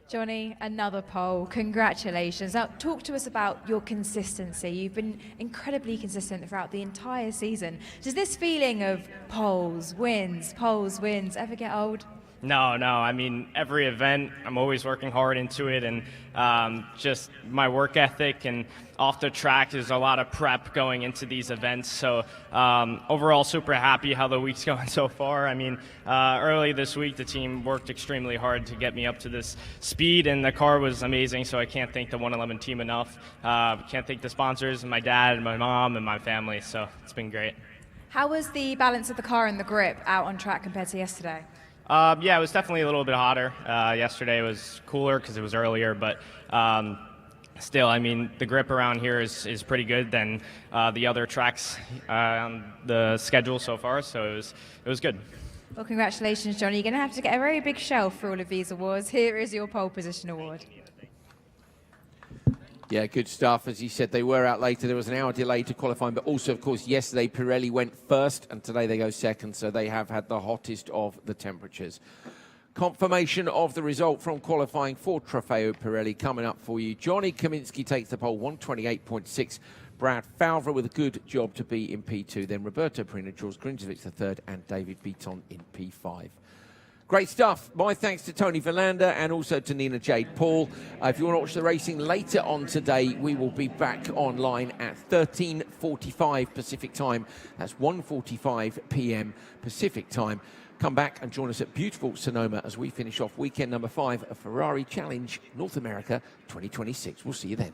Johnny, another pole. Congratulations. Now, talk to us about your consistency. You've been incredibly consistent throughout the entire season. Does this feeling of poles, wins, ever get old? No. I mean, every event, I'm always working hard into it, and just my work ethic and off the track, there's a lot of prep going into these events. So overall, super happy how the week's going so far. I mean, early this week, the team worked extremely hard to get me up to this speed, and the car was amazing. So I can't thank the 111 team enough. Can't thank the sponsors, and my dad, and my mom, and my family. So it's been great. How was the balance of the car and the grip out on track compared to yesterday? Yeah, it was definitely a little bit hotter. Yesterday was cooler because it was earlier, but still, I mean, the grip around here is pretty good than the other tracks on the schedule so far, so it was good. Well, congratulations, Johnny. You're going to have to get a very big shelf for all of these awards. Here is your pole position award. Yeah, good stuff. As you said, they were out later. There was an hour delay to qualifying, but also, of course, yesterday Pirelli went first, and today they go second, so they have had the hottest of the temperatures. Confirmation of the result from qualifying for Trofeo Pirelli coming up for you. Johnny Kaminsky takes the pole, 128.6. Brad Falvera with a good job to be in P2. Then Roberto Perina, George Grinzovic the third, and David Beaton in P5. Great stuff. My thanks to Tony Verlander and also to Nina Jade Paul. If you want to watch the racing later on today, we will be back online at 13:45 Pacific time. That's 1:45 p.m. Pacific time. Come back and join us at beautiful Sonoma as we finish off weekend number 5 of Ferrari Challenge North America 2026. We'll see you then.